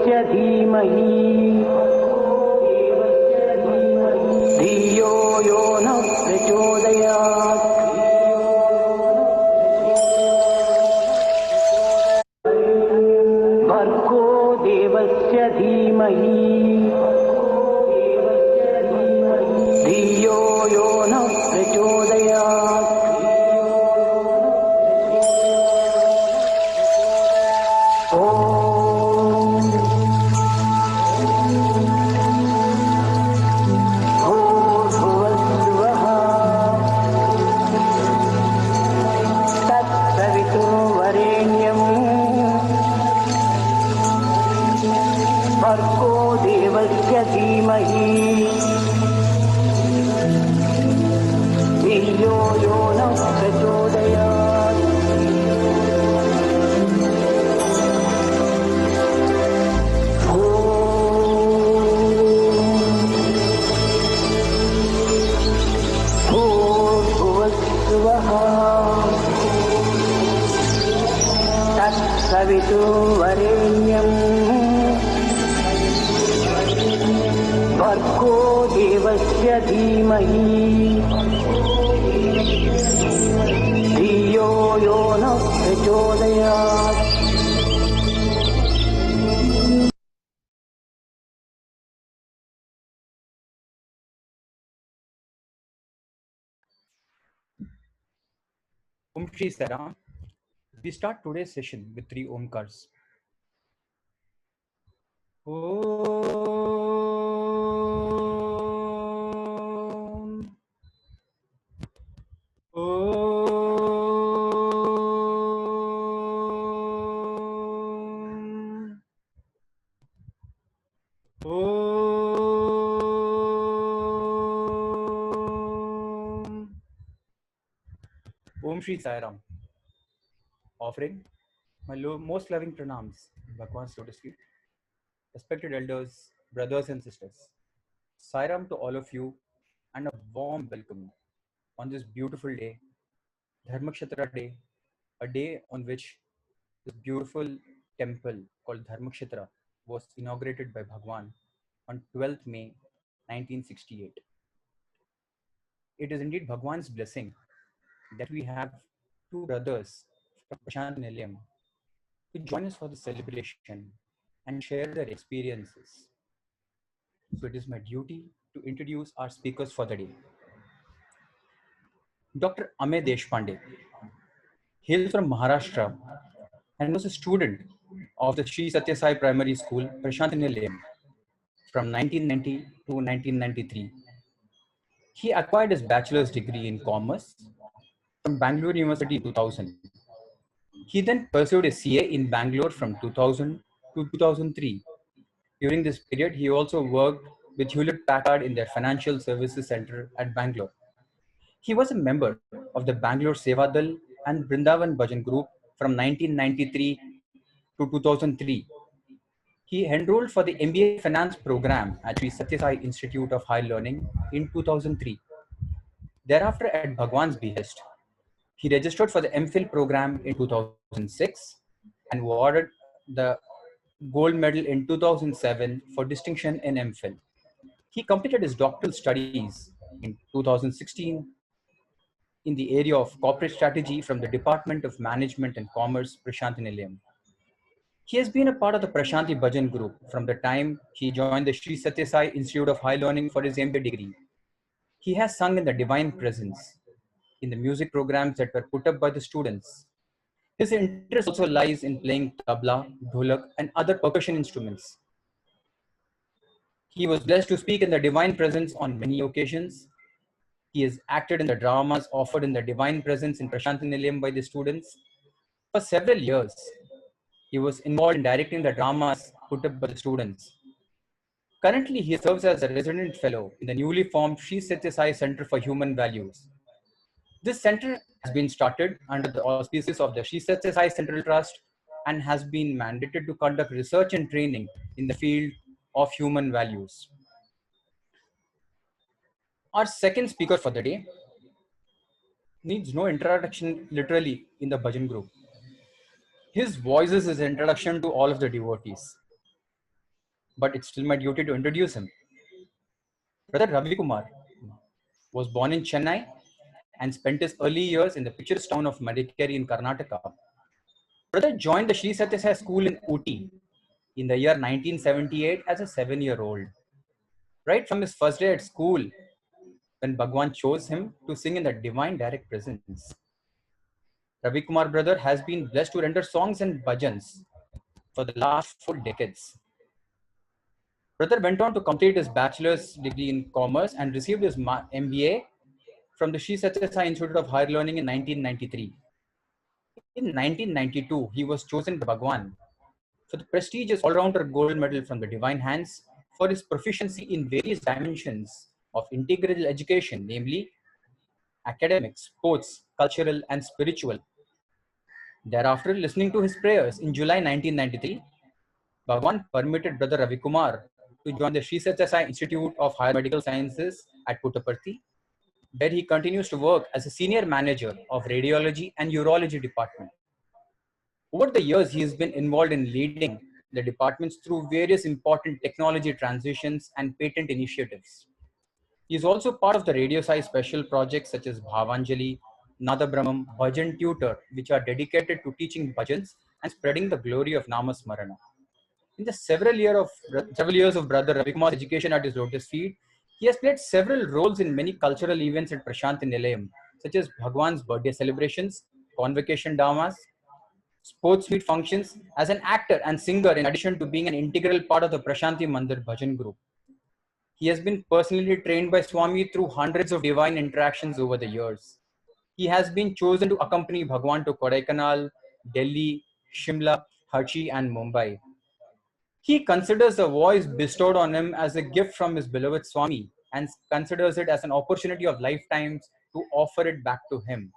देवस्य धीमहि धियो यो नः प्रचोदयात्। भर्गो देवस्य धीमहि धियो यो नः प्रचोदयात्। भर्गो देवस्य धीमहि धियो यो नः प्रचोदयात्। भूर्भुवस्सुवः तत्सवितुर्वरेण्यम् भर्गो देवस्य धीमहि धियो यो नः प्रचोदयात्। Om Shri Saram. We start today's session with 3 Omkars. Om. Om. Om. Om Shri Sairam. Offering my most loving pranams, Bhagwan's lotus feet, respected elders, brothers and sisters. Sairam to all of you and a warm welcome on this beautiful day, Dharmakshatra day, a day on which this beautiful temple called Dharmakshatra was inaugurated by Bhagwan on 12th May 1968. It is indeed Bhagwan's blessing that we have two brothers from Prashant Nilayam to join us for the celebration and share their experiences. So it is my duty to introduce our speakers for the day. Dr. Amey Deshpande hails from Maharashtra and was a student of the Sri Satya Sai Primary School, Prashant Nilayam, from 1990 to 1993. He acquired his bachelor's degree in commerce from Bangalore University in 2000. He then pursued a CA in Bangalore from 2000 to 2003. During this period, he also worked with Hewlett Packard in their financial services center at Bangalore. He was a member of the Bangalore Sevadal and Brindavan Bhajan group from 1993 to 2003. He enrolled for the MBA Finance program at Sri Satya Sai Institute of Higher Learning in 2003. Thereafter, at Bhagwan's behest, he registered for the MPhil program in 2006 and awarded the gold medal in 2007 for distinction in MPhil. He completed his doctoral studies in 2016 in the area of corporate strategy from the Department of Management and Commerce, Prashant Nilayam. He has been a part of the Prashanti Bhajan group from the time he joined the Sri Satya Sai Institute of High Learning for his MBA degree. He has sung in the Divine Presence, in the music programs that were put up by the students. His interest also lies in playing tabla, dholak, and other percussion instruments. He was blessed to speak in the Divine Presence on many occasions. He has acted in the dramas offered in the Divine Presence in Prashant Nilayam by the students. For several years, he was involved in directing the dramas put up by the students. Currently, he serves as a resident fellow in the newly formed Sri Satya Sai Center for Human Values. This center has been started under the auspices of the Sri Satya Sai Central Trust and has been mandated to conduct research and training in the field of human values. Our second speaker for the day needs no introduction literally in the Bhajan group. His voice is his introduction to all of the devotees. but it's still my duty to introduce him. Brother Ravi Kumar was born in Chennai and spent his early years in the picturesque town of Madikeri in Karnataka. Brother joined the Sri Satya Sai School in Ooty in the year 1978 as a 7-year-old. Right from his first day at school, when Bhagwan chose him to sing in the divine direct presence. Ravi Kumar brother has been blessed to render songs and bhajans for the last 4 decades. Brother went on to complete his bachelor's degree in commerce and received his MBA from the Sri Satya Sai Institute of Higher Learning in 1993. In 1992, he was chosen by Bhagwan for the prestigious all-rounder gold medal from the divine hands for his proficiency in various dimensions of integral education, namely academic, sports, cultural, and spiritual. Thereafter, listening to his prayers in July 1993, Bhagwan permitted Brother Ravi Kumar to join the Sri Satya Sai Institute of Higher Medical Sciences at Puttaparthi, where he continues to work as a senior manager of radiology and urology department. Over the years, he has been involved in leading the departments through various important technology transitions and patent initiatives. He is also part of the Radio Sai special projects such as Bhavanjali, Nada Brahmam, Bhajan Tutor, which are dedicated to teaching bhajans and spreading the glory of Namasmarana. In the several years of Brother Ravi Kumar's education at his lotus feet, he has played several roles in many cultural events at Prashanthi Nilayam, such as Bhagwan's birthday celebrations, convocation dhamas, sports meet functions, as an actor and singer in addition to being an integral part of the Prashanthi Mandir Bhajan group. He has been personally trained by Swami through hundreds of divine interactions over the years. He has been chosen to accompany Bhagwan to Kodaikanal, Delhi, Shimla, Hachi, and Mumbai. He considers the voice bestowed on him as a gift from his beloved Swami and considers it as an opportunity of lifetimes to offer it back to him.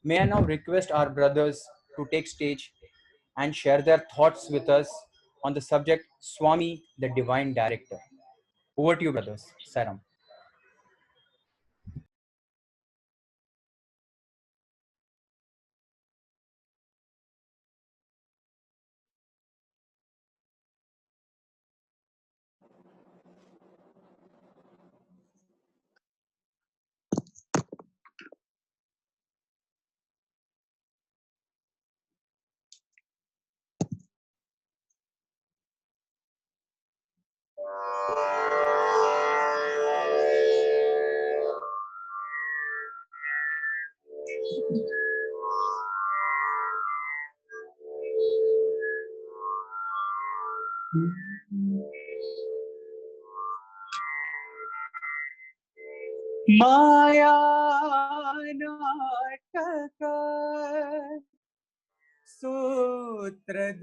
May I now request our brothers to take stage and share their thoughts with us on the subject Swami, the Divine Director. Over to you, brothers. Saram. माया नाटक सूत्रधारी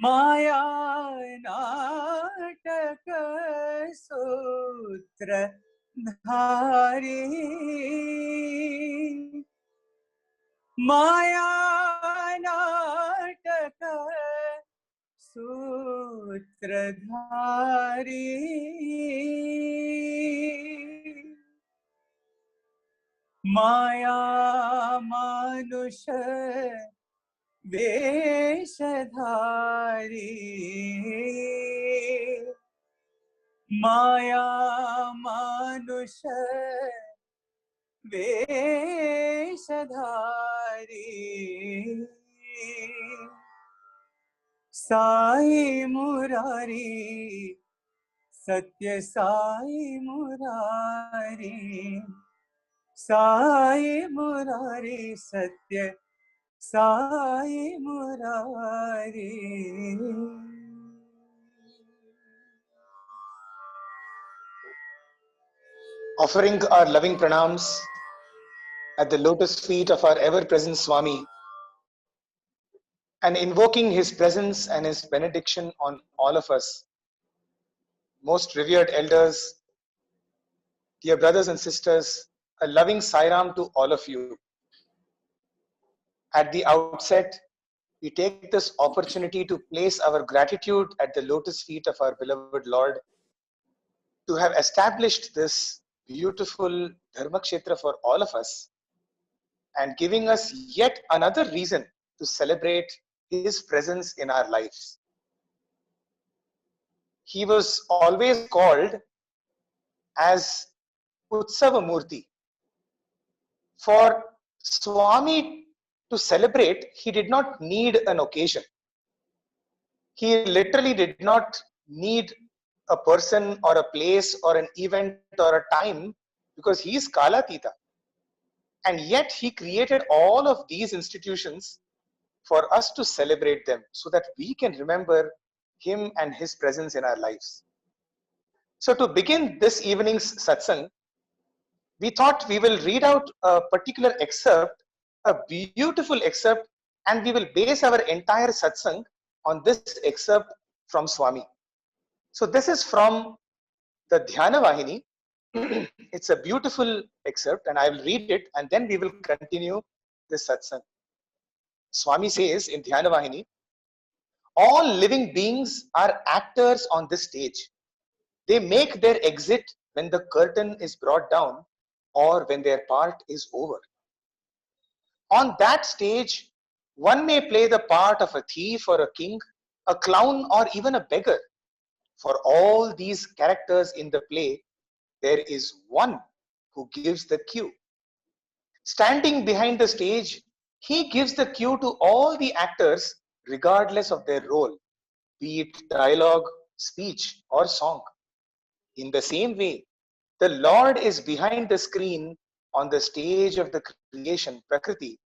माया नाटक सूत्रधारी माया नाटक सूत्रधारी माया मानुष वेशधारी माया मानुष वेशधारी साई मुरारी सत्य साई मुरारी साई मुरारी सत्य Sai Murari Offering our loving pranams at the lotus feet of our ever-present Swami and invoking his presence and his benediction on all of us. Most revered elders, dear brothers and sisters, a loving Sairam to all of you. At the outset, we take this opportunity to place our gratitude at the lotus feet of our beloved Lord to have established this beautiful Dharma Kshetra for all of us. and giving us yet another reason to celebrate his presence in our lives. He was always called as Utsava Murti. For Swami to celebrate, he did not need an occasion. He literally did not need a person or a place or an event or a time, because he is Kalatita. And yet he created all of these institutions for us to celebrate them so that we can remember him and his presence in our lives. So to begin this evening's satsang, we thought we will read out a particular excerpt, a beautiful excerpt, and we will base our entire satsang on this excerpt from Swami. So this is from the Dhyana Vahini. It's a beautiful excerpt, and I will read it and then we will continue this satsang. Swami says in Dhyana Vahini, all living beings are actors on this stage. They make their exit when the curtain is brought down or when their part is over. On that stage, one may play the part of a thief or a king, a clown or even a beggar. For all these characters in the play, there is one who gives the cue. Standing behind the stage, he gives the cue to all the actors regardless of their role, be it dialogue, speech or song. In the same way, the Lord is behind the screen on the stage of the creation, Prakriti,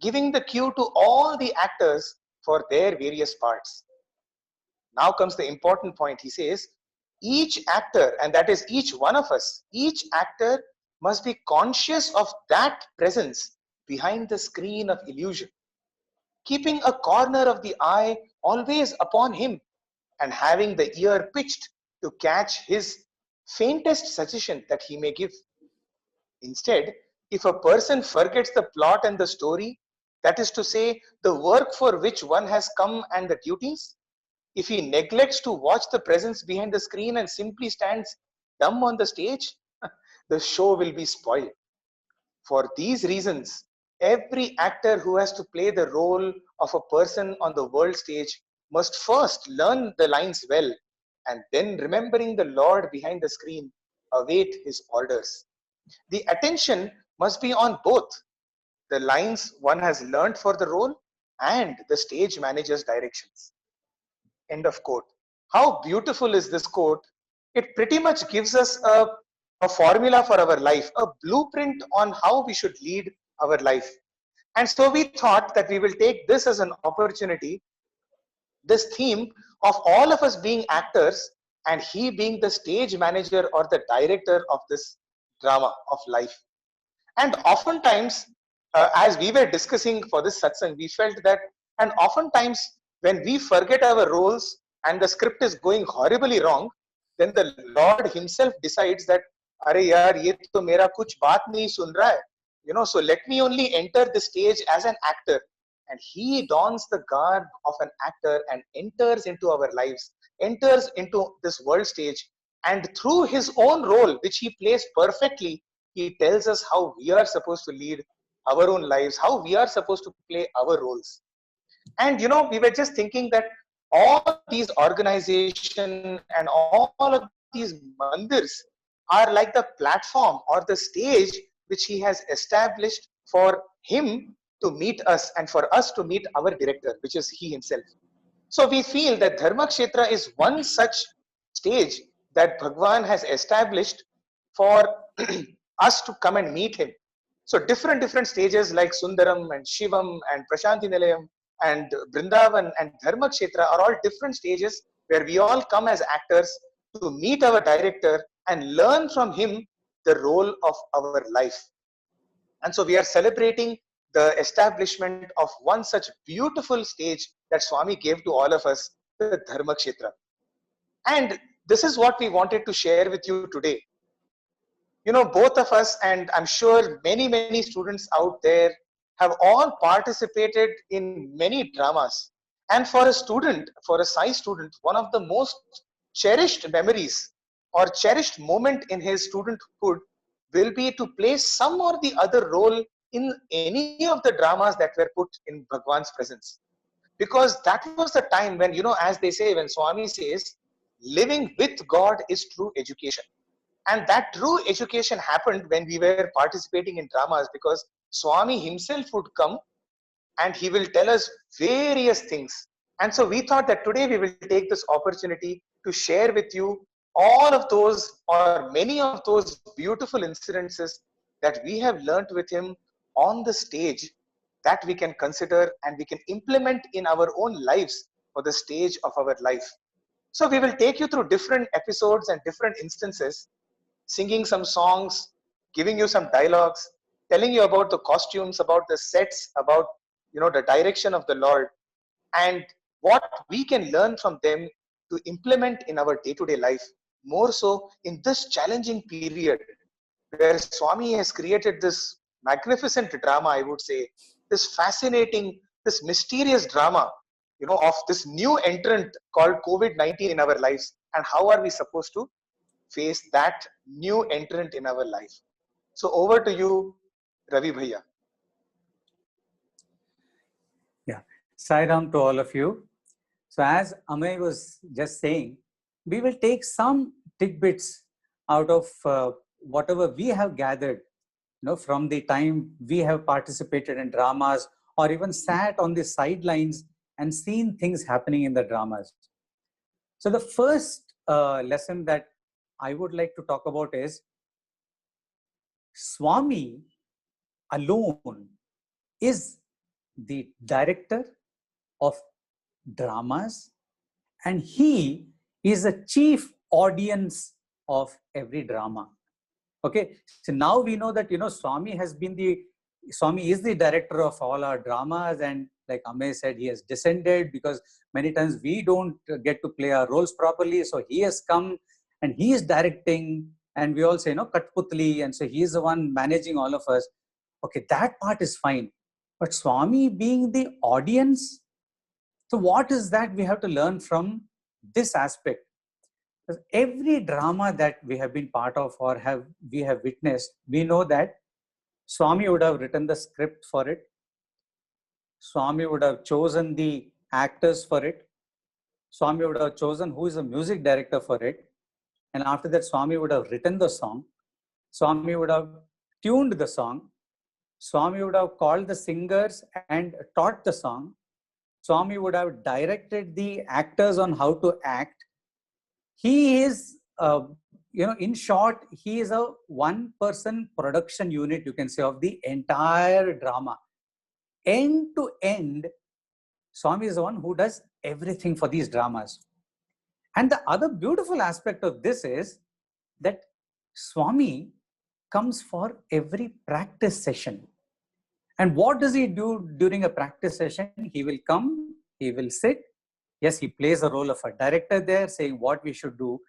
giving the cue to all the actors for their various parts. Now comes the important point. He says, each actor, and that is each one of us, each actor must be conscious of that presence behind the screen of illusion, keeping a corner of the eye always upon him and having the ear pitched to catch his faintest suggestion that he may give. Instead, if a person forgets the plot and the story, that is to say, the work for which one has come and the duties, if he neglects to watch the presence behind the screen and simply stands dumb on the stage, the show will be spoiled. For these reasons, every actor who has to play the role of a person on the world stage must first learn the lines well, and then, remembering the Lord behind the screen, await his orders. The attention must be on both the lines one has learned for the role and the stage manager's directions. End of quote. How beautiful is this quote? It pretty much gives us a formula for our life, a blueprint on how we should lead our life. And so we thought that we will take this as an opportunity, this theme of all of us being actors and he being the stage manager or the director of this drama of life. And oftentimes, as we were discussing for this satsang, we felt that, and oftentimes when we forget our roles and the script is going horribly wrong, then the Lord himself decides that, "Arey yaar, ye to mera kuch baat nahi sun raha hai. So let me only enter the stage as an actor." And he dons the garb of an actor and enters into our lives, enters into this world stage, and through his own role, which he plays perfectly, he tells us how we are supposed to lead our own lives, how we are supposed to play our roles. And we were just thinking that all these organizations and all of these mandirs are like the platform or the stage which he has established for him to meet us and for us to meet our director, which is he himself. So we feel that Dharmakshetra is one such stage that Bhagwan has established for us to come and meet him. So different stages like Sundaram and Shivam and Prashanti Nilayam and Vrindavan and Dharmakshetra are all different stages where we all come as actors to meet our director and learn from him the role of our life. And so we are celebrating the establishment of one such beautiful stage that Swami gave to all of us, the Dharmakshetra. And this is what we wanted to share with you today. Both of us, and I'm sure many students out there, have all participated in many dramas. And for a student, for a Sai student, one of the most cherished memories or cherished moment in his studenthood will be to play some or the other role in any of the dramas that were put in Bhagwan's presence. Because that was the time when, as they say, when Swami says, living with God is true education. And that true education happened when we were participating in dramas, because Swami himself would come and he will tell us various things. And so we thought that today we will take this opportunity to share with you all of those, or many of those beautiful incidences that we have learnt with him on the stage, that we can consider and we can implement in our own lives for the stage of our life. So we will take you through different episodes and different instances, singing some songs, giving you some dialogues, telling you about the costumes, about the sets, about the direction of the Lord, and what we can learn from them to implement in our day-to-day life, more so in this challenging period where Swami has created this magnificent drama, I would say, this fascinating, this mysterious drama, of this new entrant called COVID-19 in our lives, and how are we supposed to face that new entrant in our life. So over to you, Ravi Bhaiya. Yeah, Sai Ram to all of you. So as Amey was just saying, we will take some tidbits out of whatever we have gathered, from the time we have participated in dramas or even sat on the sidelines and seen things happening in the dramas. So the first lesson that I would like to talk about is Swami alone is the director of dramas, and he is the chief audience of every drama. Okay, so now we know that Swami is the director of all our dramas, and like Amey said, he has descended because many times we don't get to play our roles properly. So he has come and he is directing, and we all say Katputli, and so he is the one managing all of us. Okay, that part is fine, but Swami being the audience, so what is that we have to learn from this aspect? Because every drama that we have been part of or we have witnessed, we know that Swami would have written the script for it. Swami would have chosen the actors for it. Swami would have chosen who is the music director for it. And after that, Swami would have written the song. Swami would have tuned the song. Swami would have called the singers and taught the song. Swami would have directed the actors on how to act. He is, in short, he is a one-person production unit, you can say, of the entire drama. End to end, Swami is the one who does everything for these dramas. And the other beautiful aspect of this is that Swami comes for every practice session. And what does he do during a practice session? He will come, he will sit. Yes, he plays the role of a director there, saying what we should do.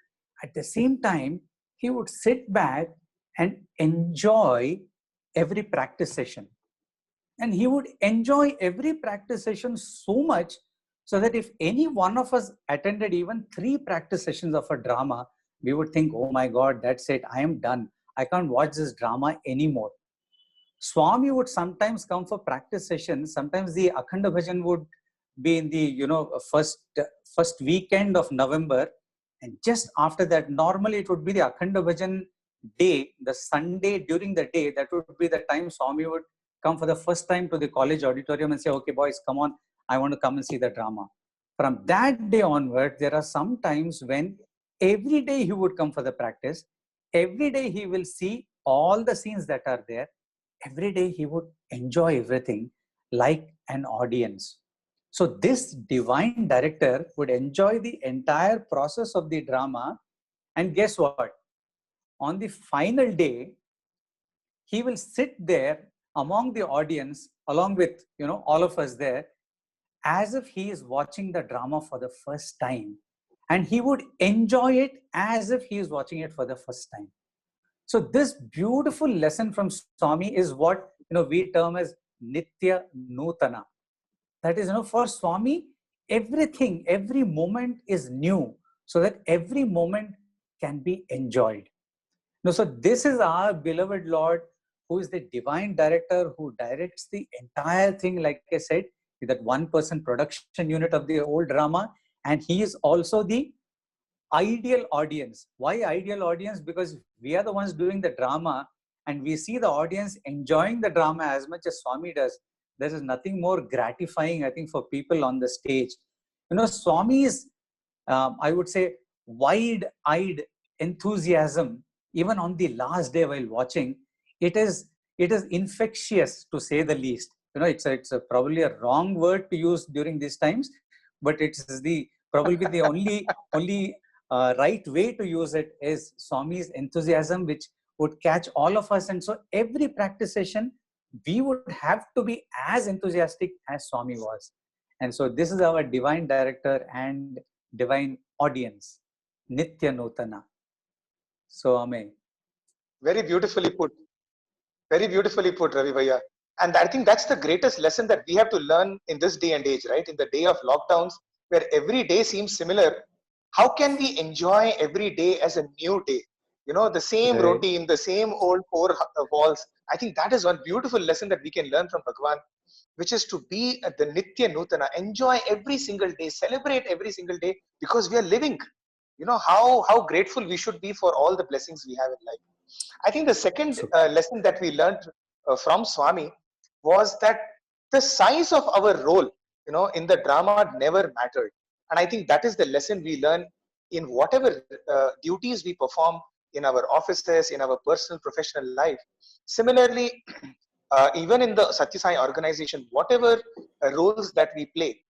At the same time, he would sit back and enjoy every practice session. And he would enjoy every practice session so much so that if any one of us attended even 3 practice sessions of a drama, we would think, oh my God, that's it, I am done. I can't watch this drama anymore. Swami would sometimes come for practice sessions. Sometimes the Akhanda Bhajan would be in the first weekend of November, and just after that, normally it would be the Akhanda Bhajan day, the Sunday during the day. That would be the time Swami would come for the first time to the college auditorium and say, okay boys, come on, I want to come and see the drama. From that day onward, there are some times when every day he would come for the practice. Every day he will see all the scenes that are there. Every day he would enjoy everything like an audience. So this divine director would enjoy the entire process of the drama. And guess what? On the final day, he will sit there among the audience, along with all of us there, as if he is watching the drama for the first time. And he would enjoy it as if he is watching it for the first time. So this beautiful lesson from Swami is what we term as Nitya Nutana. That is, for Swami, everything, every moment is new, so that every moment can be enjoyed. So this is our beloved Lord who is the divine director who directs the entire thing, like I said, with that one-person production unit of the whole drama. And he is also the ideal audience. Why ideal audience? Because we are the ones doing the drama and we see the audience enjoying the drama as much as Swami does. There is nothing more gratifying, I think, for people on the stage. You know, Swami's, I would say, wide-eyed enthusiasm, even on the last day while watching, it is infectious, to say the least. You know, it's probably a wrong word to use during these times, but it's probably the only right way to use it is Swami's enthusiasm, which would catch all of us. And so every practice session, we would have to be as enthusiastic as Swami was. And so this is our divine director and divine audience, Nitya Nutana. So, Amen. Very beautifully put. Very beautifully put, Ravi Bhaiya. And I think that's the greatest lesson that we have to learn in this day and age, right? In the day of lockdowns, where every day seems similar. How can we enjoy every day as a new day? You know, the same Right. routine, the same old four walls. I think that is one beautiful lesson that we can learn from Bhagwan, which is to be at the Nitya Nutana, enjoy every single day, celebrate every single day, because we are living. You know, how grateful we should be for all the blessings we have in life. I think the second So, lesson that we learned from Swami was that the size of our role, you know, in the drama never mattered. And I think that is the lesson we learn in whatever duties we perform in our offices, in our personal professional life. Similarly, even in the Satya Sai organization, whatever roles that we play,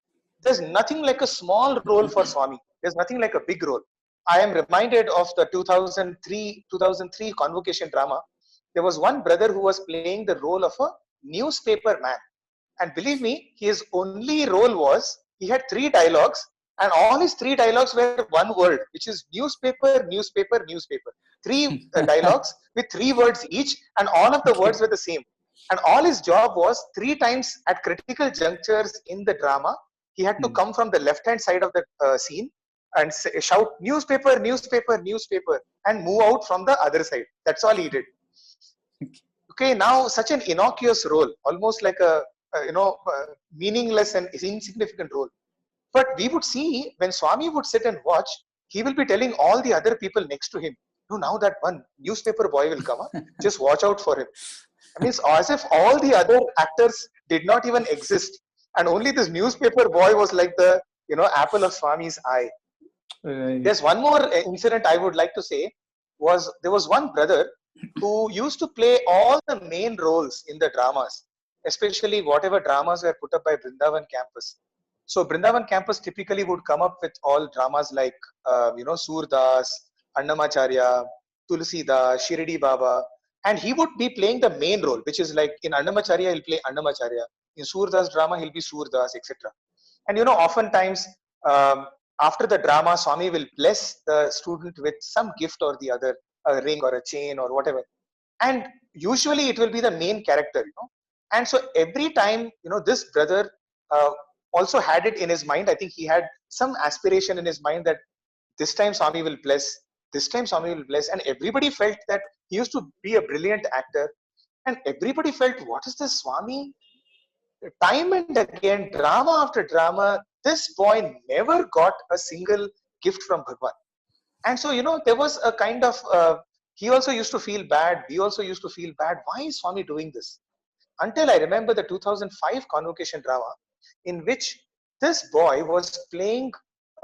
there's nothing like a small role for Swami. There's nothing like a big role. I am reminded of the 2003 convocation drama. There was one brother who was playing the role of a newspaper man. And believe me, his only role was he had 3 dialogues, and all his 3 dialogues were one word, which is newspaper, newspaper, newspaper. Three dialogues with 3 words each, and all of the words were the same. And all his job was 3 times at critical junctures in the drama, he had to come from the left-hand side of the scene and shout newspaper, newspaper, newspaper, and move out from the other side. That's all he did. Okay, now such an innocuous role, almost like a meaningless and insignificant role. But we would see when Swami would sit and watch, he will be telling all the other people next to him, no, now that one newspaper boy will come, just watch out for him. I mean, it's as if all the other actors did not even exist, and only this newspaper boy was like the apple of Swami's eye. There's one more incident I would like to say. There was one brother who used to play all the main roles in the dramas, especially whatever dramas were put up by Brindavan campus. So Brindavan campus typically would come up with all dramas like Surdas, Annamacharya, Tulsidas, Shirdi Baba, and he would be playing the main role, which is like in Annamacharya he'll play Annamacharya, in Surdas drama he'll be Surdas, etc. And oftentimes after the drama, Swami will bless the student with some gift or the other, a ring or a chain or whatever. And usually it will be the main character, And so every time, this brother also had it in his mind. I think he had some aspiration in his mind that this time Swami will bless, this time Swami will bless. And everybody felt that he used to be a brilliant actor. And everybody felt, what is this Swami? Time and again, drama after drama, this boy never got a single gift from Bhagwan. And so, there was a kind of, he also used to feel bad. We also used to feel bad. Why is Swami doing this? Until I remember the 2005 convocation drama, in which this boy was playing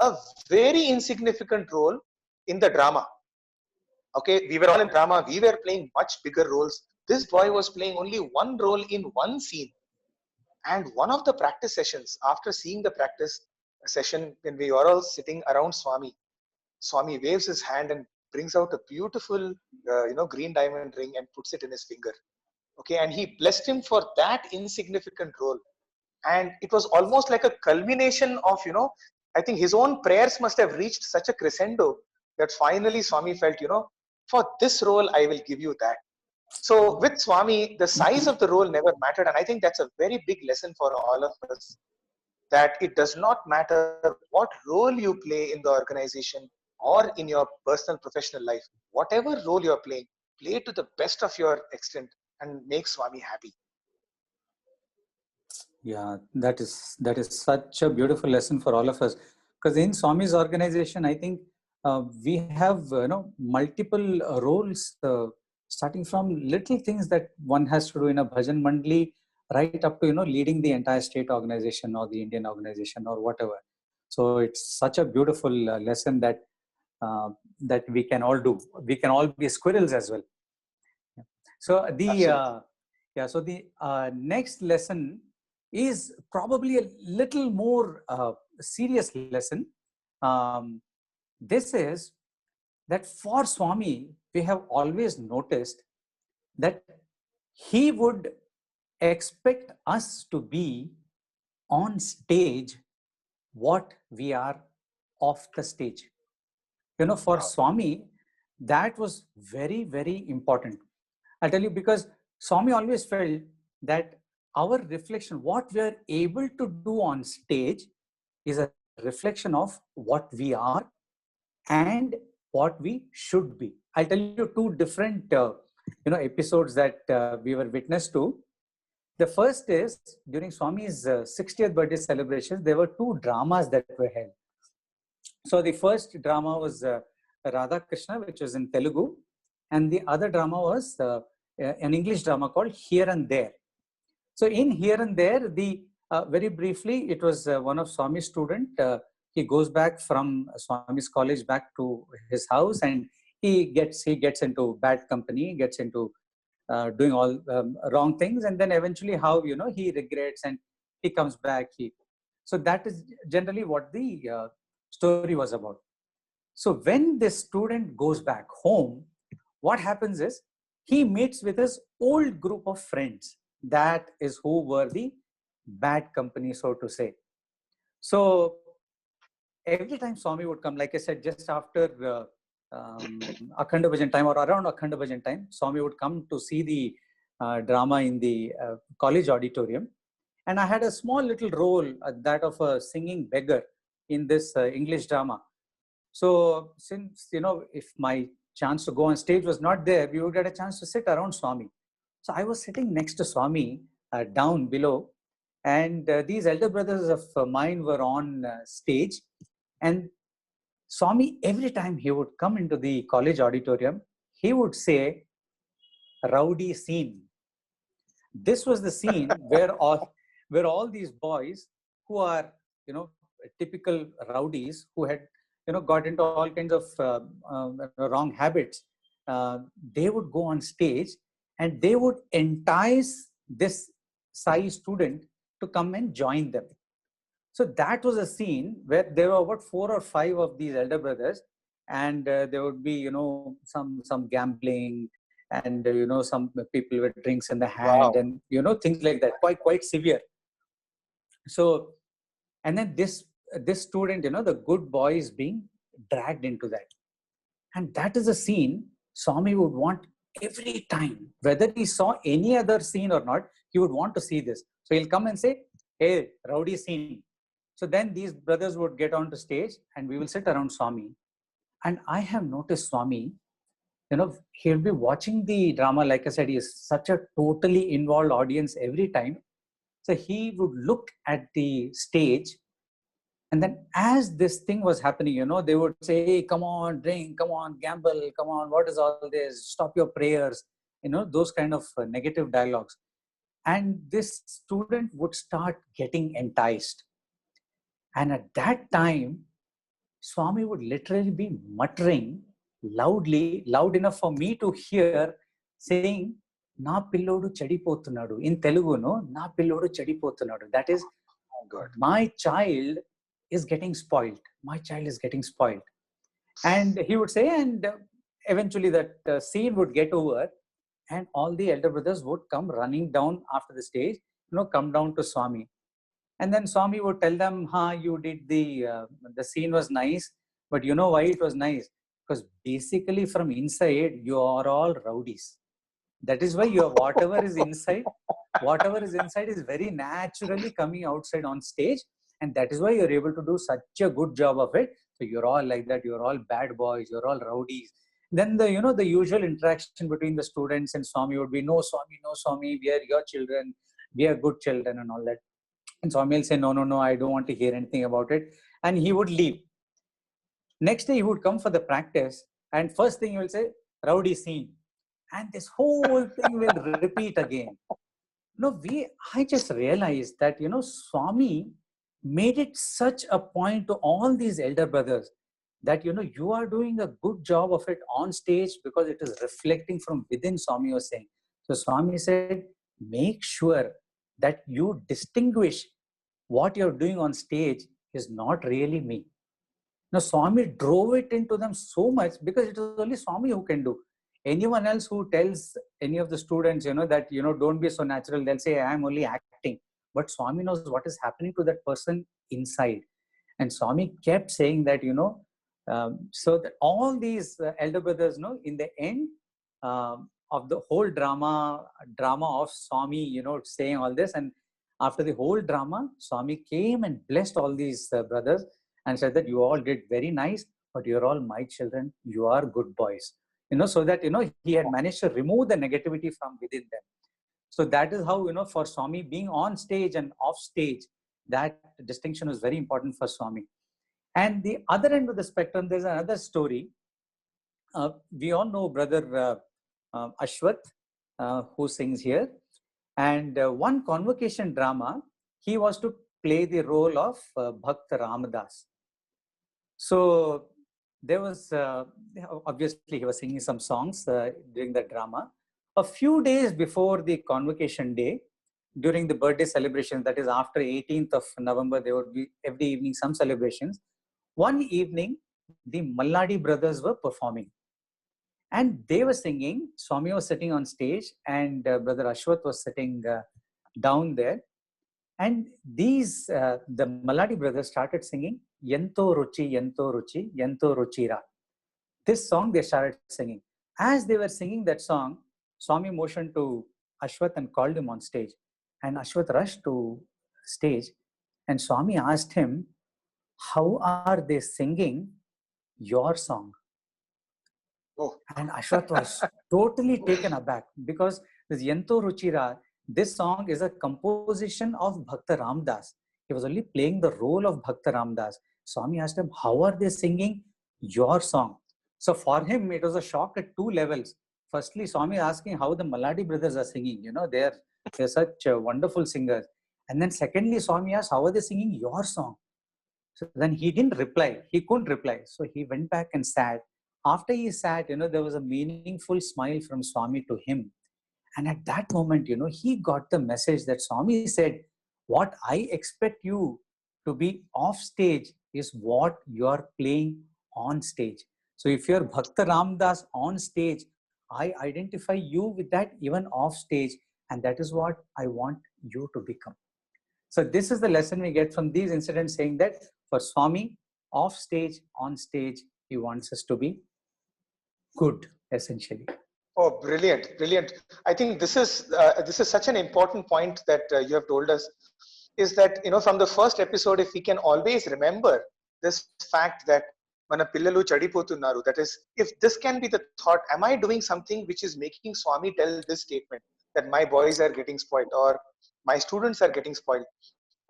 a very insignificant role in the drama. Okay, we were all in drama. We were playing much bigger roles. This boy was playing only one role in one scene. And one of the practice sessions, after seeing the practice session, when we were all sitting around Swami, Swami waves his hand and brings out a beautiful, green diamond ring and puts it in his finger. Okay, and he blessed him for that insignificant role. And it was almost like a culmination of, I think his own prayers must have reached such a crescendo that finally Swami felt, for this role, I will give you that. So with Swami, the size of the role never mattered. And I think that's a very big lesson for all of us, that it does not matter what role you play in the organization or in your personal professional life. Whatever role you're playing, play to the best of your extent and make Swami happy. Yeah, that is such a beautiful lesson for all of us. Because in Swami's organization, I think we have multiple roles, starting from little things that one has to do in a bhajan mandali, right up to leading the entire state organization or the Indian organization or whatever. So it's such a beautiful lesson that we can all do. We can all be squirrels as well. So the next lesson is probably a little more serious lesson. This is that for Swami, we have always noticed that he would expect us to be on stage what we are off the stage. For Swami, that was very, very important. I'll tell you, because Swami always felt that our reflection, what we are able to do on stage, is a reflection of what we are and what we should be. I'll tell you two different episodes that we were witness to. The first is during Swami's 60th birthday celebrations, there were two dramas that were held. So the first drama was Radha Krishna, which was in Telugu, and the other drama was an English drama called Here and There. So in Here and There, very briefly, it was one of Swami's student. He goes back from Swami's college back to his house, and he gets into bad company, gets into doing all wrong things, and then eventually how he regrets and he comes back. So that is generally what the story was about. So when this student goes back home, what happens is he meets with his old group of friends. That is who were the bad company, so to say. So every time Swami would come, like I said, just after Akhanda Bhajan time or around Akhanda Bhajan time, Swami would come to see the drama in the college auditorium. And I had a small little role, that of a singing beggar in this English drama. So since, if my chance to go on stage was not there, we would get a chance to sit around Swami. So I was sitting next to Swami down below, and these elder brothers of mine were on stage. And Swami, every time he would come into the college auditorium, he would say, "Rowdy scene." This was the scene where all these boys who are, typical rowdies who had, got into all kinds of wrong habits, they would go on stage and they would entice this Sai student to come and join them. So that was a scene where there were about 4 or 5 of these elder brothers, and there would be, some gambling, and some people with drinks in the hand, and things like that, quite severe. So, and then this student, the good boy, is being dragged into that, and that is a scene Swami would want every time, whether he saw any other scene or not, he would want to see this. So he'll come and say, "Hey, rowdy scene." So then these brothers would get onto stage and we will sit around Swami. And I have noticed Swami, he'll be watching the drama. Like I said, he is such a totally involved audience every time. So he would look at the stage, and then as this thing was happening, they would say, "Hey, come on, drink, come on, gamble, come on, what is all this? Stop your prayers." Those kind of negative dialogues. And this student would start getting enticed. And at that time, Swami would literally be muttering loud enough for me to hear, saying, "Na pillodu chedipothunadu." In Telugu, no, "Na pillodu chedipothunadu." That is, Oh God. my child is getting spoiled. My child is getting spoiled. And he would say, and eventually that scene would get over, and all the elder brothers would come running down after the stage, come down to Swami. And then Swami would tell them, "You did the scene was nice, but you know why it was nice? Because basically from inside, you are all rowdies. That is why whatever is inside is very naturally coming outside on stage. And that is why you're able to do such a good job of it. So you're all like that. You're all bad boys. You're all rowdies. Then the usual interaction between the students and Swami would be, no Swami, no Swami, we are your children, we are good children and all that. And Swami will say, no, no, no, I don't want to hear anything about it. And he would leave. Next day he would come for the practice, and first thing he will say, rowdy scene. And this whole thing will repeat again. I just realized that, Swami made it such a point to all these elder brothers that, you are doing a good job of it on stage because it is reflecting from within, Swami was saying. So Swami said, make sure that you distinguish what you're doing on stage is not really me. Now, Swami drove it into them so much because it is only Swami who can do. Anyone else who tells any of the students, that, don't be so natural, they'll say, I'm only acting. But Swami knows what is happening to that person inside. And Swami kept saying that, so that all these elder brothers, in the end of the whole drama of Swami, saying all this. And after the whole drama, Swami came and blessed all these brothers and said that you all did very nice, but you're all my children. You are good boys. So that, he had managed to remove the negativity from within them. So that is how, for Swami being on stage and off stage, that distinction was very important for Swami. And the other end of the spectrum, there's another story. We all know brother Ashwath, who sings here. And one convocation drama, he was to play the role of Bhakta Ramadas. So there was, obviously he was singing some songs during the drama. A few days before the convocation day, during the birthday celebration, that is after 18th of November, there would be every evening some celebrations. One evening, the Malladi brothers were performing. And they were singing. Swami was sitting on stage and brother Ashwath was sitting down there. And these, the Malladi brothers started singing, Yento Ruchi, Yento Ruchi, Yento Ruchira. This song they started singing. As they were singing that song, Swami motioned to Ashwath and called him on stage. And Ashwath rushed to stage and Swami asked him, how are they singing your song? Oh. And Ashwath was totally taken aback because this Yento Ruchira, this song is a composition of Bhakta Ramdas. He was only playing the role of Bhakta Ramdas. Swami asked him, how are they singing your song? So for him, it was a shock at two levels. Firstly, Swami asking how the Malladi brothers are singing. They're such wonderful singers. And then secondly, Swami asked, how are they singing your song? So then he didn't reply. He couldn't reply. So he went back and sat. After he sat, there was a meaningful smile from Swami to him. And at that moment, he got the message that Swami said, what I expect you to be off stage is what you are playing on stage. So if you're Bhakta Ramdas on stage, I identify you with that even off stage. And that is what I want you to become. So this is the lesson we get from these incidents, saying that for Swami, off stage, on stage, he wants us to be good, essentially. Oh, brilliant, brilliant. I think this is such an important point that you have told us, is that, from the first episode, if we can always remember this fact that mana pillalu chadipotunnaru, that is, if this can be the thought, am I doing something which is making Swami tell this statement that my boys are getting spoiled or my students are getting spoiled?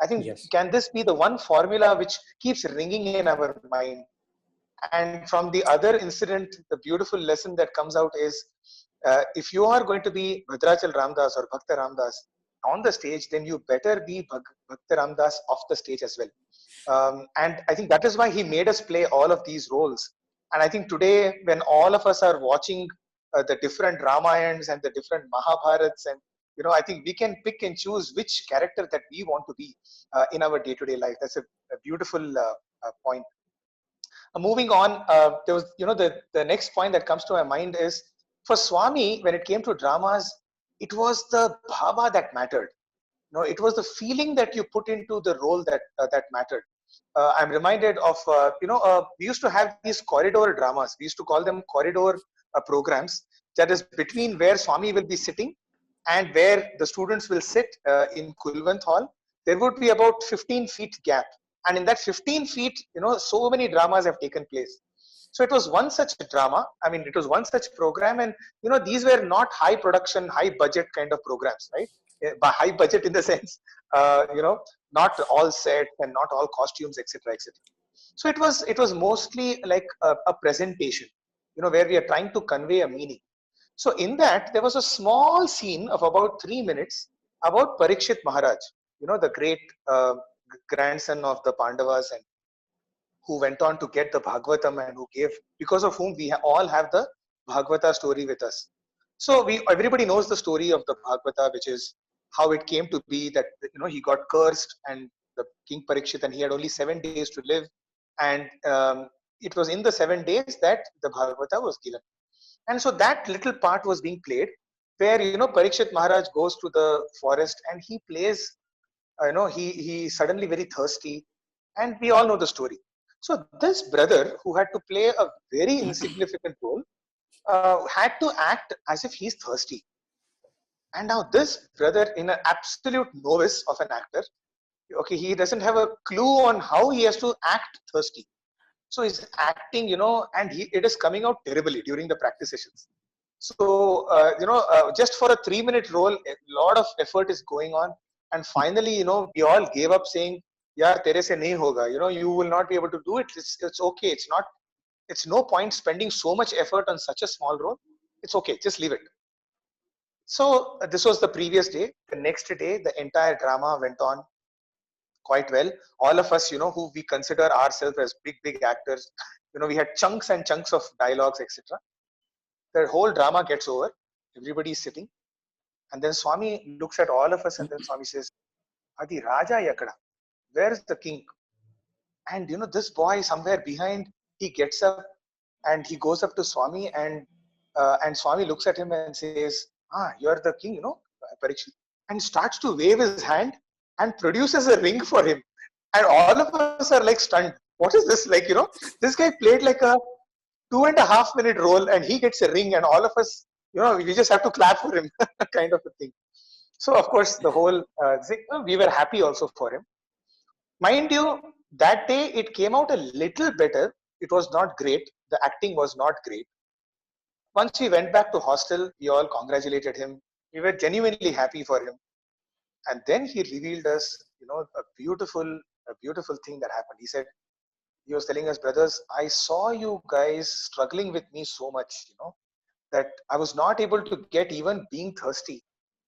I think, yes. Can this be the one formula which keeps ringing in our mind? And from the other incident, the beautiful lesson that comes out is, if you are going to be Bhadrachal Ramdas or Bhakta Ramdas on the stage, then you better be Bhakta Ramdas off the stage as well. And I think that is why he made us play all of these roles. And I think today, when all of us are watching the different Ramayans and the different Mahabharats, and I think we can pick and choose which character that we want to be in our day-to-day life. That's a beautiful point. Moving on, there was, the next point that comes to my mind is, for Swami, when it came to dramas, it was the bhava that mattered. It was the feeling that you put into the role that mattered. I'm reminded of, we used to have these corridor dramas. We used to call them corridor programs. That is between where Swami will be sitting and where the students will sit in Kulwant Hall. There would be about 15 feet gap. And in that 15 feet, so many dramas have taken place. So it was one such drama. I mean, it was one such program, and these were not high production, high budget kind of programs, right? By high budget in the sense, not all set and not all costumes, etc., etc. So it was mostly like a presentation, where we are trying to convey a meaning. So in that, there was a small scene of about 3 minutes about Parikshit Maharaj, the great grandson of the Pandavas, and who went on to get the Bhagavatam, and who gave, because of whom we all have the Bhagavata story with us. So everybody knows the story of the Bhagavata, which is how it came to be that he got cursed, and the King Parikshit, and he had only 7 days to live, and it was in the 7 days that the Bhagavata was given. And so that little part was being played, where Parikshit Maharaj goes to the forest and he plays. He suddenly very thirsty, and we all know the story. So this brother, who had to play a very insignificant role, had to act as if he's thirsty. And now this brother, in an absolute novice of an actor, okay, he doesn't have a clue on how he has to act thirsty. So he's acting, and it is coming out terribly during the practice sessions. So, just for a 3-minute role, a lot of effort is going on. And finally, we all gave up saying, yaar, tere se nahi hoga, you will not be able to do it. It's okay. It's no point spending so much effort on such a small role. It's okay. Just leave it. So this was the previous day. The next day, the entire drama went on quite well. All of us, who we consider ourselves as big actors, we had chunks and chunks of dialogues, etc. The whole drama gets over. Everybody is sitting. And then Swami looks at all of us, and then Swami says, Adi Raja Yakada, where is the king? And this boy somewhere behind, he gets up and he goes up to Swami, and Swami looks at him and says, you're the king, Parikshit. And starts to wave his hand and produces a ring for him. And all of us are like stunned. What is this? Like, this guy played like a 2.5 minute role, and he gets a ring, and all of us, we just have to clap for him, kind of a thing. So of course, the whole thing, we were happy also for him. Mind you, that day it came out a little better. It was not great. The acting was not great. Once we went back to hostel, we all congratulated him. We were genuinely happy for him. And then he revealed us, a beautiful thing that happened. He was telling us, brothers, I saw you guys struggling with me so much, that I was not able to get even being thirsty.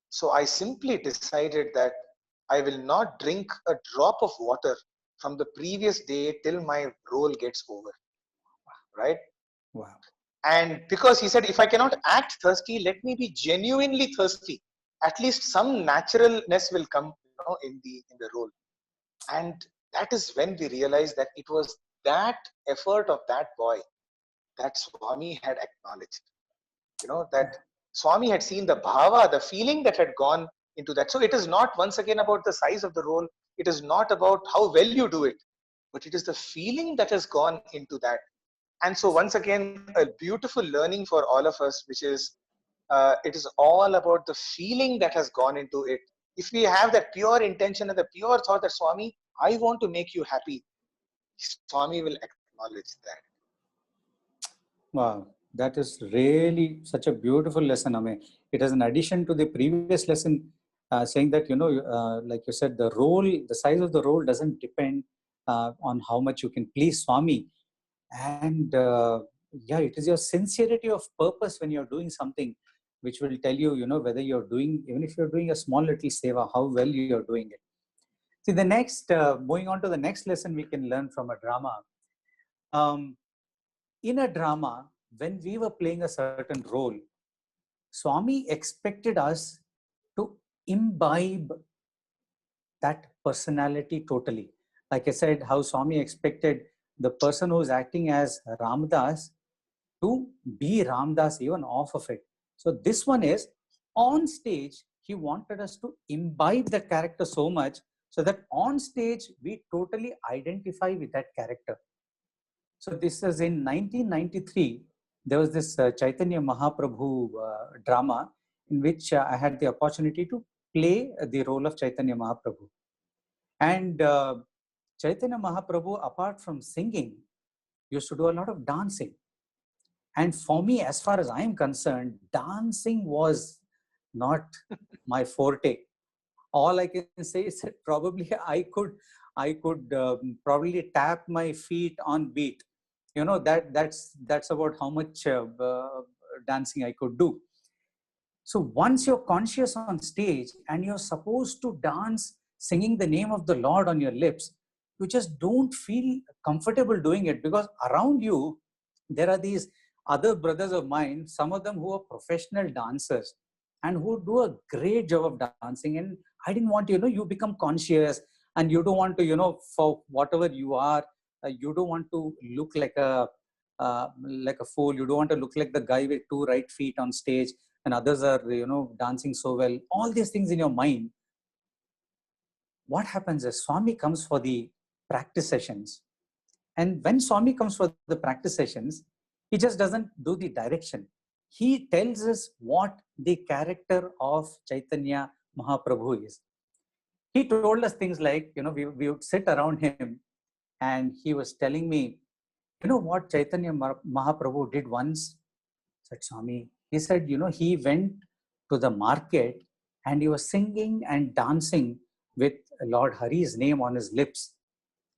So I simply decided that I will not drink a drop of water from the previous day till my role gets over. Right? Wow. And because he said, if I cannot act thirsty, let me be genuinely thirsty. At least some naturalness will come, in the role. And that is when we realized that it was that effort of that boy that Swami had acknowledged. That Swami had seen the bhava, the feeling that had gone into that. So it is not once again about the size of the role. It is not about how well you do it, but it is the feeling that has gone into that. And so once again, a beautiful learning for all of us, which is, it is all about the feeling that has gone into it. If we have that pure intention and the pure thought that Swami, I want to make you happy, Swami will acknowledge that. Wow, that is really such a beautiful lesson, Ame. It is an addition to the previous lesson, saying that, like you said, the size of the role doesn't depend on how much you can please Swami. And it is your sincerity of purpose when you're doing something which will tell you, whether you're doing, even if you're doing a small little seva, how well you're doing it. See, the next, moving on to the next lesson we can learn from a drama. In a drama, when we were playing a certain role, Swami expected us to imbibe that personality totally. Like I said, how Swami expected the person who's acting as Ramdas to be Ramdas even off of it. So this one is, on stage, he wanted us to imbibe the character so much so that on stage, we totally identify with that character. So this is in 1993, there was this Chaitanya Mahaprabhu drama in which I had the opportunity to play the role of Chaitanya Mahaprabhu. And Chaitanya Mahaprabhu, apart from singing, used to do a lot of dancing. And for me, as far as I'm concerned, dancing was not my forte. All I can say is that probably I could probably tap my feet on beat. You know, that's about how much dancing I could do. So once you're conscious on stage and you're supposed to dance singing the name of the Lord on your lips, you just don't feel comfortable doing it, because around you there are these other brothers of mine, some of them who are professional dancers and who do a great job of dancing. And I didn't want to, you become conscious, and you don't want to, for whatever you are, you don't want to look like a fool. You don't want to look like the guy with two right feet on stage and others are, dancing so well. All these things in your mind. What happens is Swami comes for the practice sessions. And when Swami comes for the practice sessions, he just doesn't do the direction. He tells us what the character of Chaitanya Mahaprabhu is. He told us things like, we would sit around him and he was telling me, what Chaitanya Mahaprabhu did once? I said, Swami, he said, he went to the market and he was singing and dancing with Lord Hari's name on his lips.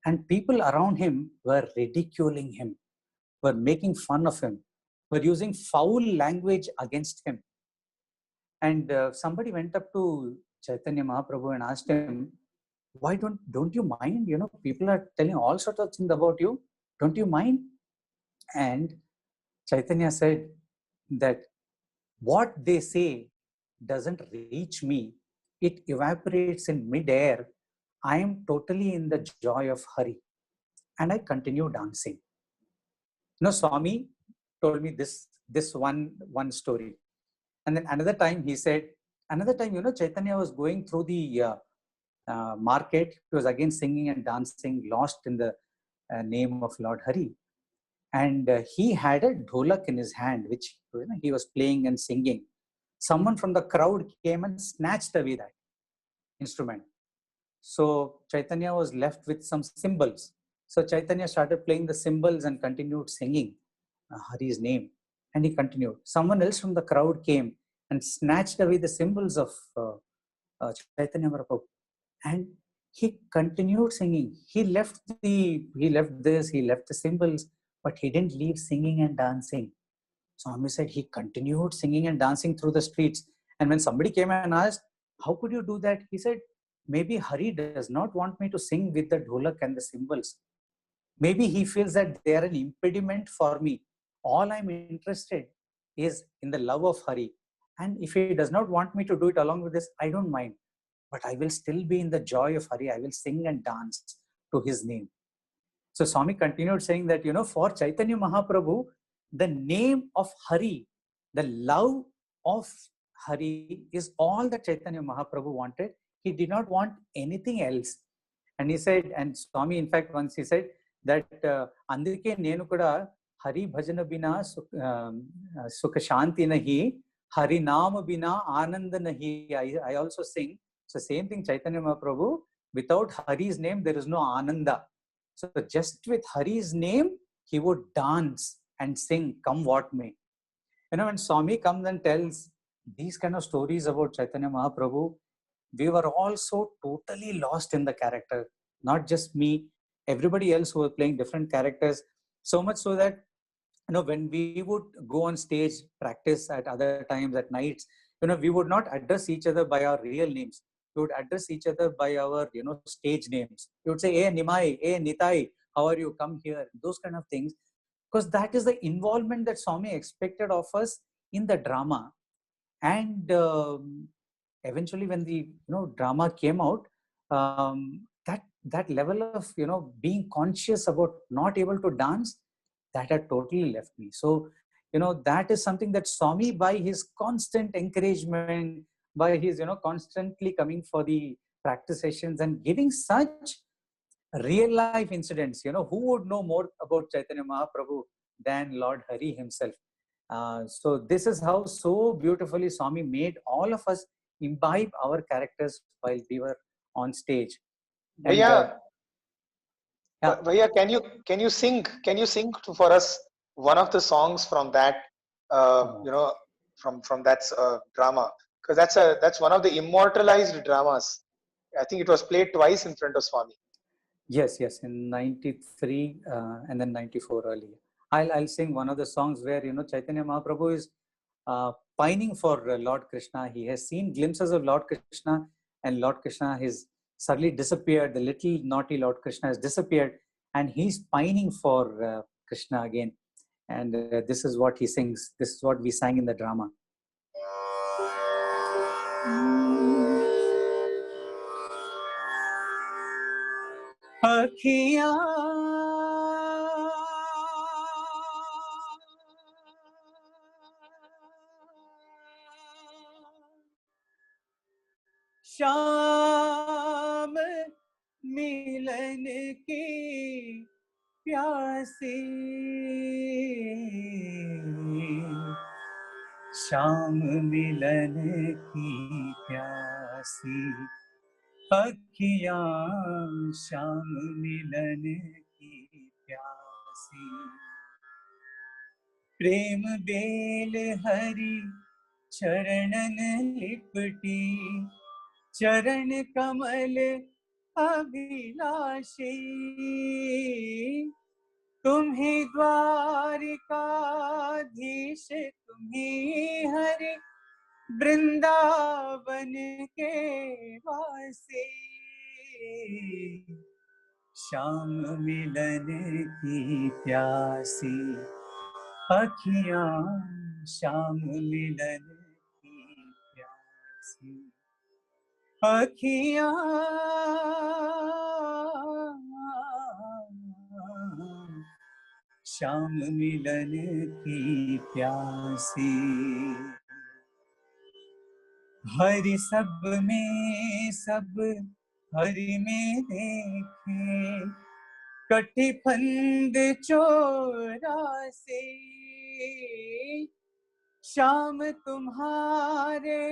And people around him were ridiculing him, were making fun of him, were using foul language against him. And somebody went up to Chaitanya Mahaprabhu and asked him, why don't you mind? People are telling all sorts of things about you. Don't you mind? And Chaitanya said that what they say doesn't reach me. It evaporates in mid-air. I am totally in the joy of Hari. And I continue dancing. Swami told me this one story. And then another time he said, Chaitanya was going through the market. He was again singing and dancing, lost in the name of Lord Hari. And he had a dholak in his hand, which he was playing and singing. Someone from the crowd came and snatched away that instrument. So Chaitanya was left with some cymbals. So Chaitanya started playing the cymbals and continued singing Hari's name. And he continued. Someone else from the crowd came and snatched away the cymbals of Chaitanya Mahaprabhu. And he continued singing. He left the cymbals, but he didn't leave singing and dancing. Swami said he continued singing and dancing through the streets. And when somebody came and asked, how could you do that? He said, maybe Hari does not want me to sing with the dholak and the cymbals. Maybe he feels that they are an impediment for me. All I'm interested is in the love of Hari. And if he does not want me to do it along with this, I don't mind. But I will still be in the joy of Hari. I will sing and dance to his name. So Swami continued saying that, for Chaitanya Mahaprabhu, the name of Hari, the love of Hari is all that Chaitanya Mahaprabhu wanted. He did not want anything else. And he said, and Swami, in fact, once he said that, Andike nenu kuda Hari bhajana bina sukha shanti nahi, Hari naam bina ananda nahi. I also sing. So same thing, Chaitanya Mahaprabhu, without Hari's name, there is no ananda. So just with Hari's name, he would dance and sing, come what may. When Swami comes and tells these kind of stories about Chaitanya Mahaprabhu, we were all so totally lost in the character. Not just me, everybody else who was playing different characters. So much so that, when we would go on stage, practice at other times, at nights, we would not address each other by our real names. We would address each other by our, stage names. We would say, hey, Nimai, hey, Nitai, how are you? Come here. Those kind of things. Because that is the involvement that Swami expected of us in the drama. And eventually when the drama came out, that level of being conscious about not able to dance, that had totally left me. So that is something that Swami, by his constant encouragement, by his constantly coming for the practice sessions and giving such real life incidents, who would know more about Chaitanya Mahaprabhu than Lord Hari himself. So this is how so beautifully Swami made all of us imbibe our characters while we were on stage. And, Bhaiya, can you sing for us one of the songs from that from that drama, because that's one of the immortalized dramas. I think it was played twice in front of Swami. Yes, in 93 and then 94 earlier. I'll sing one of the songs where, Chaitanya Mahaprabhu is pining for Lord Krishna. He has seen glimpses of Lord Krishna, and Lord Krishna has suddenly disappeared. The little naughty Lord Krishna has disappeared, and he's pining for Krishna again. And this is what he sings. This is what we sang in the drama. अखियाँ शाम मिलन की प्यासी, शाम मिलन की प्यासी, अखियाँ शाम मिलन की प्यासी, प्रेम बेल हरि चरणन लिपटी, चरण कमल अभिलाषी, तुम्ही द्वारिकाधीश, तुम्ही हरि वृंदावन के वासी, शाम मिलन की प्यासी, अखियाँ शाम मिलन की प्यासी, अखियाँ शाम मिलन की प्यासी, हरि सब में सब हरि में देखे, कटी फंद चौरासी, शाम तुम्हारे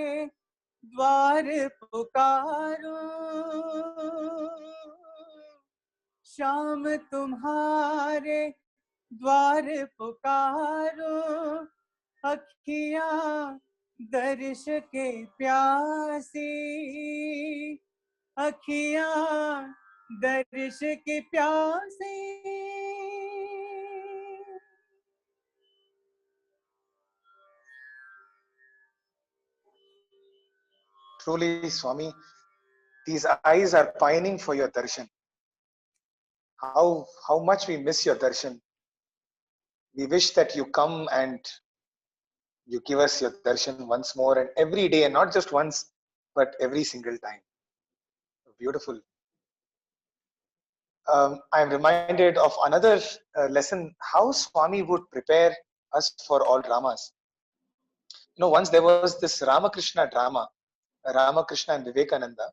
द्वार पुकारो, शाम तुम्हारे द्वार पुकारो, अखियाँ दर्श के प्यासी, अखियाँ दर्श के प्यासी। Truly, Swami, these eyes are pining for your darshan. How much we miss your darshan. We wish that you come and you give us your darshan once more, and every day, and not just once, but every single time. Beautiful. I'm reminded of another lesson, how Swami would prepare us for all dramas. Once there was this Ramakrishna drama, Ramakrishna and Vivekananda.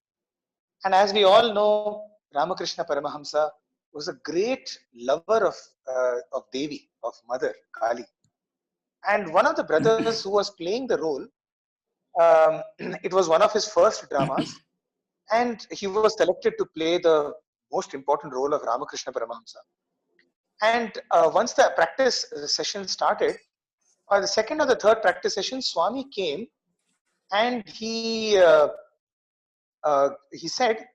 And as we all know, Ramakrishna Paramahamsa was a great lover of Devi, of Mother Kali. And one of the brothers who was playing the role, it was one of his first dramas, and he was selected to play the most important role of Ramakrishna Paramahamsa. And once the practice session started, the second or the third practice session, Swami came and he said,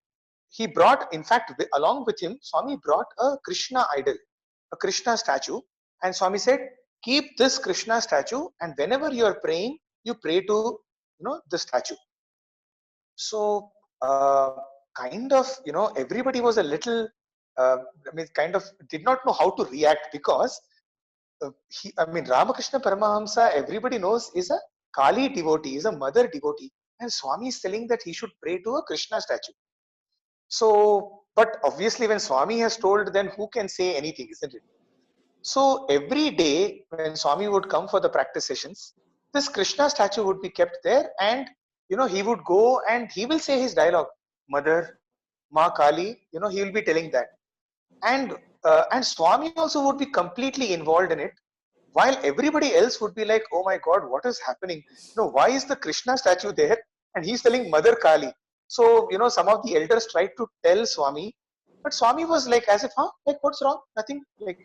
he brought, in fact, along with him, Swami brought a Krishna idol, a Krishna statue. And Swami said, keep this Krishna statue, and whenever you are praying, you pray to, the statue. So, kind of, everybody was a little, kind of did not know how to react, because Ramakrishna Paramahamsa, everybody knows, is a Kali devotee, is a mother devotee. And Swami is telling that he should pray to a Krishna statue. So, but obviously when Swami has told, then who can say anything, isn't it? So every day when Swami would come for the practice sessions, this Krishna statue would be kept there, and he would go and he will say his dialogue, Mother, Ma Kali, he will be telling that. And Swami also would be completely involved in it, while everybody else would be like, oh my God, what is happening? Why is the Krishna statue there? And he's telling Mother Kali. So, some of the elders tried to tell Swami, But Swami was like, as if, huh? Like, what's wrong? Nothing. Like,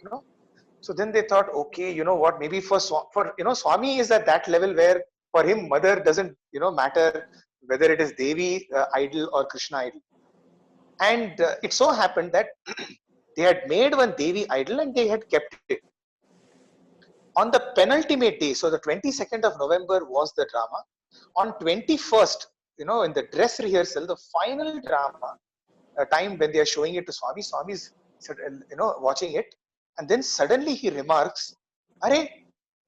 So then they thought, okay, you know what? Maybe for Swami is at that level where for him mother doesn't matter whether it is Devi idol or Krishna idol. And it so happened that they had made one Devi idol and they had kept it. On the penultimate day, so the 22nd of November was the drama. On 21st, in the dress rehearsal, the final drama time when they are showing it to Swami, Swami's watching it, and then suddenly he remarks, "Arey,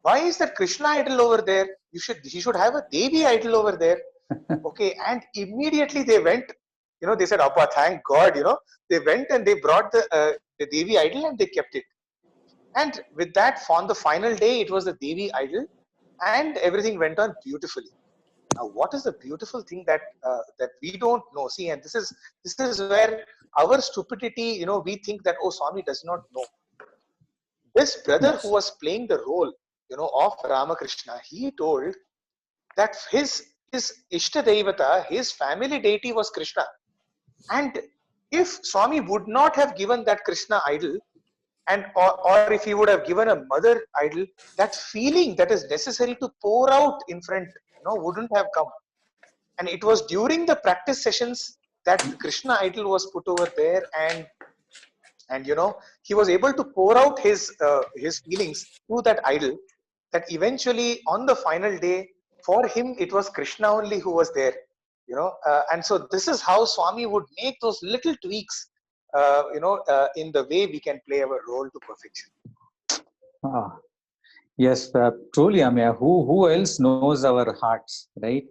why is that Krishna idol over there? He should have a Devi idol over there." Okay, and immediately they went. They said, "Appa, thank God." They went and they brought the Devi idol and they kept it. And with that, on the final day, it was the Devi idol, and everything went on beautifully. Now, what is the beautiful thing that we don't know? See, and this is where our stupidity, we think that, oh, Swami does not know. This brother who was playing the role, of Ramakrishna, he told that his Ishta Devata, his family deity was Krishna. And if Swami would not have given that Krishna idol, and or if he would have given a mother idol, that feeling that is necessary to pour out in front, wouldn't have come. And it was during the practice sessions that the Krishna idol was put over there, and he was able to pour out his feelings through that idol. That eventually on the final day, for him it was Krishna only who was there. And so this is how Swami would make those little tweaks, in the way we can play our role to perfection. Yes, truly, Amya. Who else knows our hearts, right?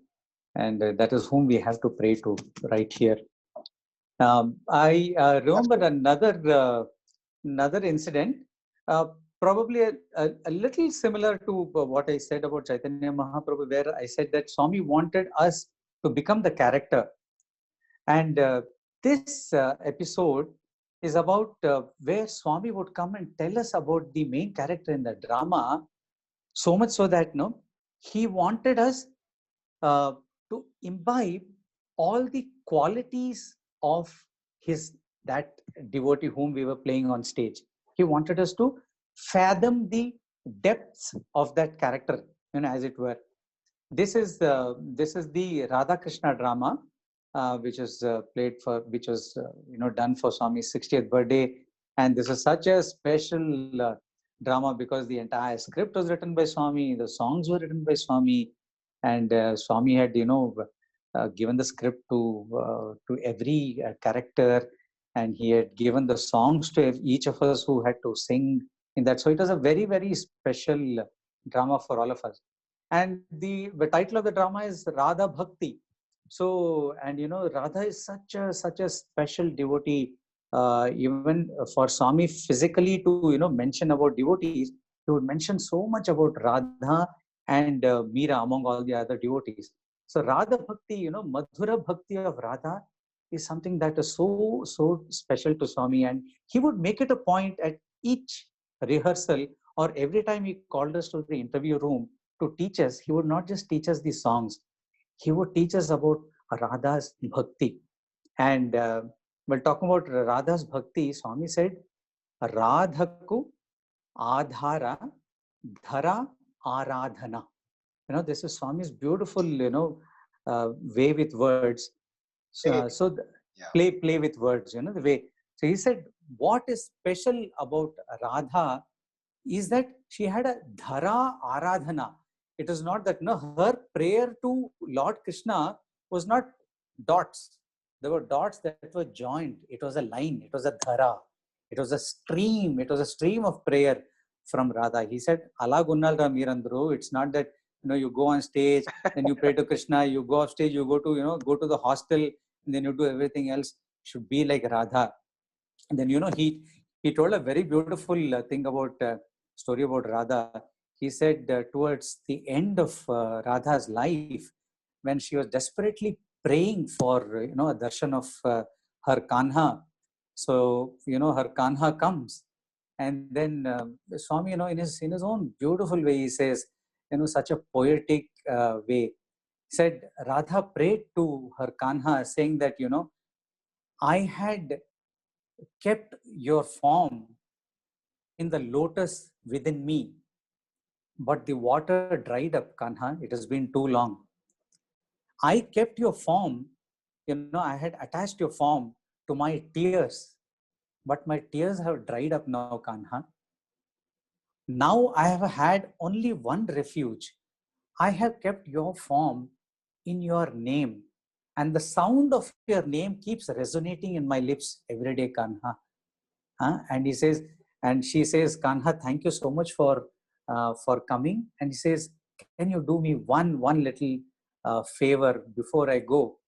And that is whom we have to pray to right here. I remember another incident, probably a little similar to what I said about Chaitanya Mahaprabhu, where I said that Swami wanted us to become the character. And this episode is about where Swami would come and tell us about the main character in the drama, so much so that he wanted us to imbibe all the qualities of that devotee whom we were playing on stage. He wanted us to fathom the depths of that character, as it were. This is the Radha Krishna drama, which was done for Swami's 60th birthday, and this is such a special drama because the entire script was written by Swami, the songs were written by Swami, and Swami had given the script to every character, and he had given the songs to each of us who had to sing in that. So it was a very, very special drama for all of us. And the title of the drama is Radha Bhakti. So, and Radha is such a special devotee. Even for Swami physically to mention about devotees, he would mention so much about Radha and Meera among all the other devotees. So Radha Bhakti, Madhura Bhakti of Radha is something that is so special to Swami, and he would make it a point at each rehearsal or every time he called us to the interview room to teach us. He would not just teach us the songs, he would teach us about Radha's Bhakti. And while talking about Radha's Bhakti, Swami said, Radhaku Adhara Dhara Aradhana. This is Swami's beautiful, way with words. So play with words, the way. So he said, what is special about Radha is that she had a Dhara Aradhana. It is not that her prayer to Lord Krishna was not dots. There were dots that were joined. It was a line. It was a dhara. It was a stream. It was a stream of prayer from Radha. He said, Ala Gunnal Ramirandru. It's not that you go on stage, then you pray to Krishna, you go off stage, you go to the hostel, and then you do everything else. It should be like Radha. And then he told a very beautiful thing about story about Radha. He said towards the end of Radha's life, when she was desperately praying for a darshan of her Kanha. So her Kanha comes, and then Swami in his own beautiful way, he says, such a poetic way, said Radha prayed to her Kanha saying that I had kept your form in the lotus within me, but the water dried up, Kanha. It has been too long. I kept your form, I had attached your form to my tears, but my tears have dried up now, Kanha. Now I have had only one refuge. I have kept your form in your name, and the sound of your name keeps resonating in my lips every day, Kanha. And he says, and she says, Kanha, thank you so much for coming. And he says, can you do me one little favor before I go?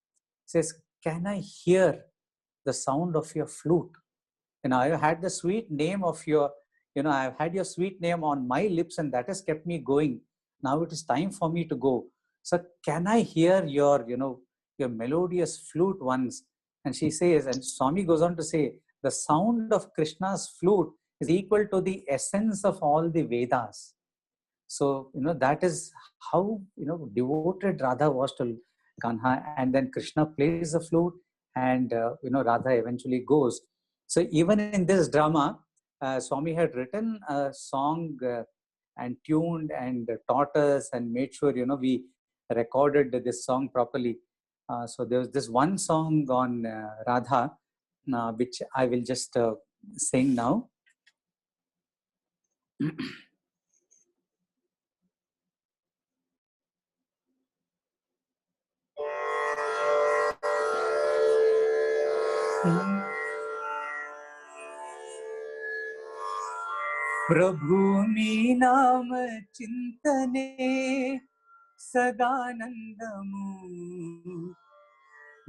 He says, can I hear the sound of your flute? I've had the sweet name of your, I've had your sweet name on my lips, and that has kept me going. Now it is time for me to go. So can I hear your, your melodious flute once? And she says, and Swami goes on to say, the sound of Krishna's flute is equal to the essence of all the Vedas. So, that is how, devoted Radha was to Kanha. And then Krishna plays the flute, and, Radha eventually goes. So even in this drama, Swami had written a song and tuned and taught us and made sure, we recorded this song properly. So there was this one song on Radha, which I will just sing now. प्रभु मी नाम चिंतने सदानंदमु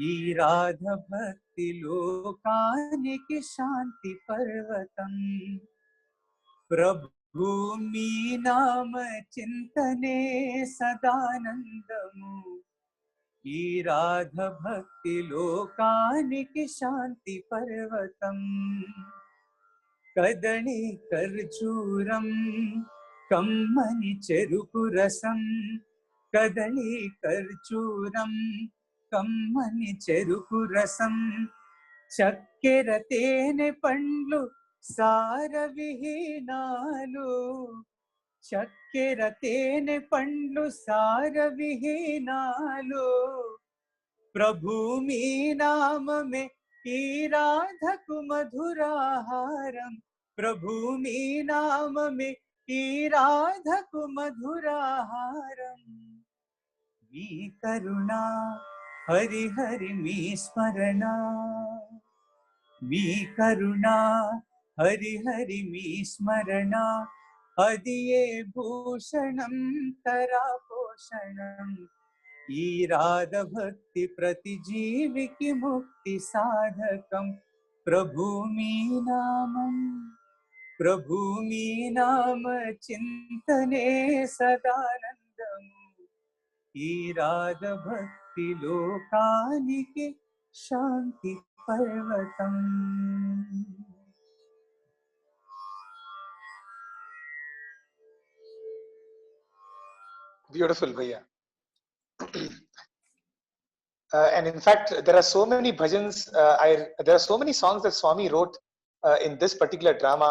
ఈ రాధ భక్తిలో కానికి శాంతి పర్వతం ప్రభు మీ నామ చింతనే సదానందము ఈ రాధ భక్తిలో కానికి శాంతి పర్వతం కదళి ఖర్జూరం కమ్మని చెరుకు రసం కదళి ఖర్జూరం కమ్మని చెరుకు రసం చక్కెర తేనె పండ్లు సార విహీనాలు చక్కెర తేనె పండ్లు సార విహీనాలు ప్రభు మీ నామమే ఈ రాధకు మధురాహారం ప్రభు మీ నామమే ఈ రాధకు మధురాహారం మీ కరుణ హరి హరి మీ స్మరణ మీ కరుణ హరి హరి మీ స్మరణ అదియే భూషణం తరాపోషణం ఈ రాధ భక్తి ప్రతి జీవికి ముక్తి సాధకం ప్రభు మీ నామం ప్రభు మీ నామ చింతనే సదానందము ఈ రాధ భక్తి లోకానికి శాంతి పర్వతం. Beautiful, Bhaiya. And in fact, there are so many bhajans, there are so many songs that Swami wrote in this particular drama.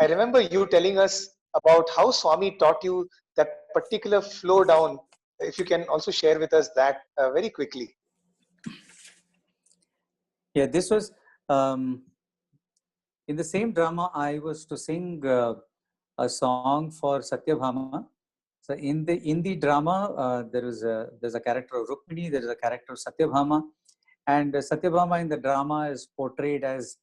I remember you telling us about how Swami taught you that particular flow down. If you can also share with us that very quickly. Yeah, this was in the same drama. I was to sing a song for Satyabhama. So in the drama, there's a character of Rukmini, there is a character of Satyabhama, and Satyabhama in the drama is portrayed as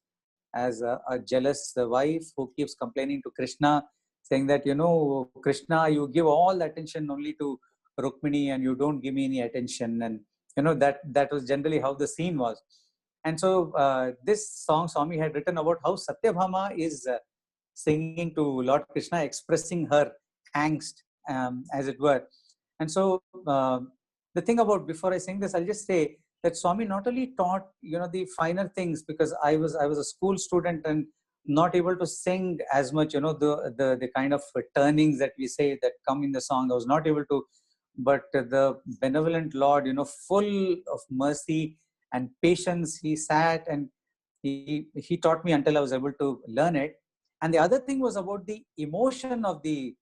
a jealous wife who keeps complaining to Krishna, saying that, Krishna, you give all the attention only to Rukmini and you don't give me any attention. And that was generally how the scene was. And so this song Swami had written about how Satyabhama is singing to Lord Krishna, expressing her angst, as it were. And so the thing about, before I sing this, I'll just say that Swami not only taught, the finer things, because I was a school student and not able to sing as much, the kind of turnings that we say that come in the song. I was not able to, but the benevolent Lord, full of mercy and patience, he sat and he taught me until I was able to learn it. And the other thing was about the emotion of the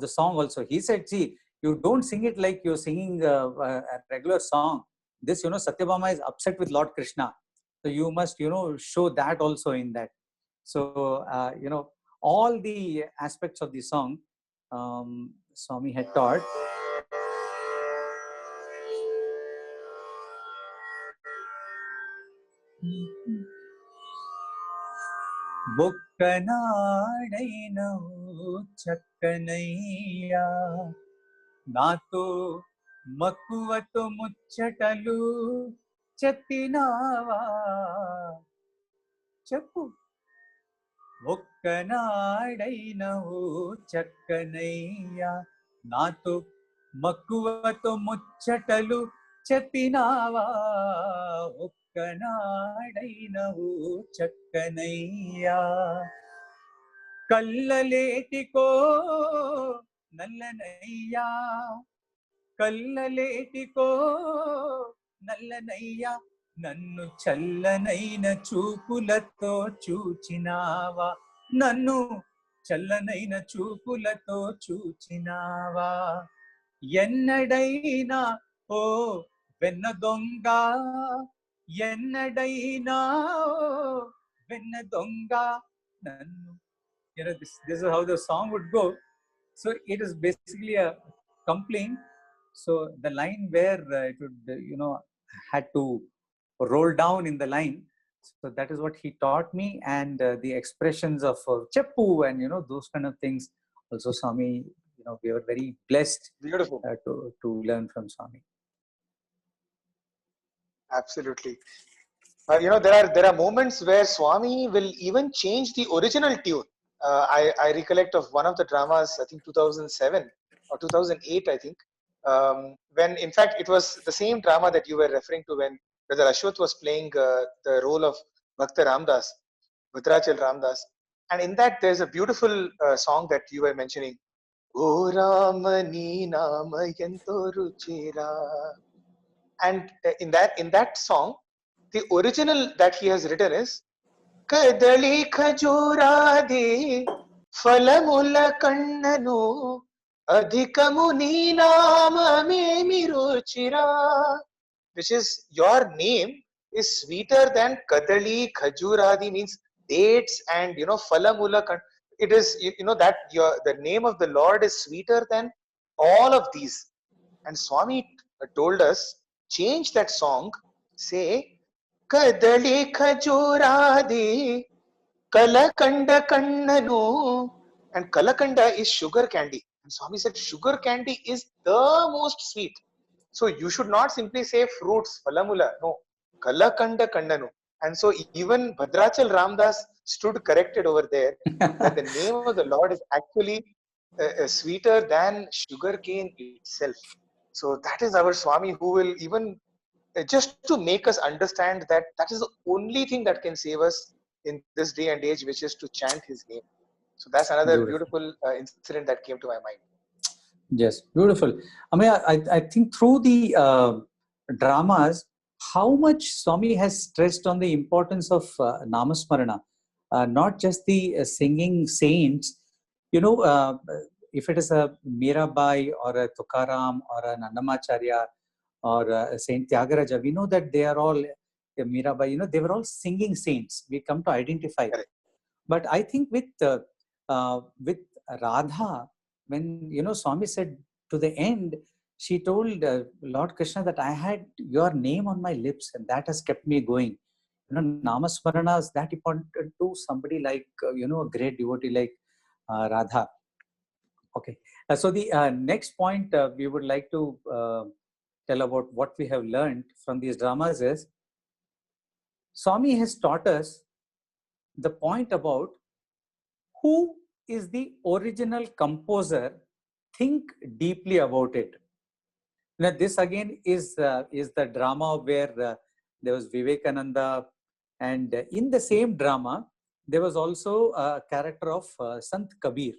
song also. He said, see, you don't sing it like you're singing a regular song. This, Satyabhama is upset with Lord Krishna. So you must, show that also in that. So, all the aspects of the song, Swami had taught. బొక్కనాడైనవు చక్కనయ్యా నాతో మక్కువతో ముచ్చటలు చెప్పినావా చెప్పు ఒక్కనాడైనవు చక్కనయ్యా నాతో మక్కువతో ముచ్చటలు చెప్పినావా ఒక్కనాడైనవు చక్కనయ్యా కల్లలేటికో నల్లనయ్యా కల్లలేటికో నల్లనయ్యా నన్ను చల్లనైన చూపులతో చూచినావా నన్ను చల్లనైన చూపులతో చూచినావా ఎన్నడైనా ఓ వెన్న దొంగ ఎన్నడైనా వెన్న దొంగ నన్ను this is how the song would go. So it is basically a complaint. So the line where it would had to roll down in the line. So that is what he taught me, and the expressions of cheppu and those kind of things also Swami, we were very blessed. Beautiful. To learn from Swami. Absolutely. There are moments where Swami will even change the original tune. I recollect of one of the dramas, I think 2007 or 2008, I think, when in fact it was the same drama that you were referring to when Brother Ashwath was playing the role of Bhakta Ramdas, Bhadrachal Ramdas. And in that there's a beautiful song that you were mentioning. O Ramani Nama Yanto Ruchira. And in that song, the original that he has written is Kadali khajuradi falamula kannanu adhikamu nee namame miruchira, which is your name is sweeter than kadali khajuradi, means dates and falamula. It is that the name of the Lord is sweeter than all of these. And Swami told us, change that song, say Kadali khajuradi kalakanda kannanu, and kalakanda is sugar candy. And Swami said sugar candy is the most sweet. So you should not simply say fruits, falamula. No, kalakanda kannanu. And so even Bhadrachal Ramdas stood corrected over there that the name of the Lord is actually sweeter than sugar cane itself. So that is our Swami, who will even just to make us understand that that is the only thing that can save us in this day and age, which is to chant his name. So that's another beautiful incident that came to my mind. Yes, beautiful. I mean, I think through the dramas, how much Swami has stressed on the importance of Namasmarana, not just the singing saints. If it is a Mirabai or a Tukaram or an Annamacharya or Saint Tyagaraja, we know that they are all Mirabai, they were all singing saints. We come to identify. Correct. But I think with Radha, when Swami said to the end, she told Lord Krishna that I had your name on my lips, and that has kept me going. Namasmarana is that important to somebody like a great devotee like Radha. Okay, so the next point we would like to tell about what we have learned from these dramas is Swami has taught us the point about who is the original composer. Think deeply about it. Now, this again is the drama where there was Vivekananda, and in the same drama there was also a character of Sant Kabir.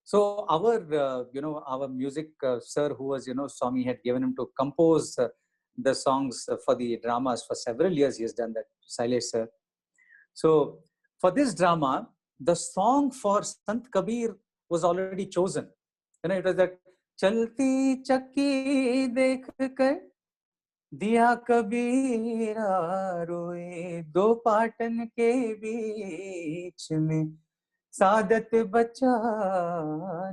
So our our music sir, who was Swami had given him to compose the songs for the dramas for several years. He has done that, Sailesh sir. So for this drama, the song for Sant Kabir was already chosen. It was that Chalti Chakki Dekh Kar दिया कबीरा रोए दो पाटन के बीच में सादत बचा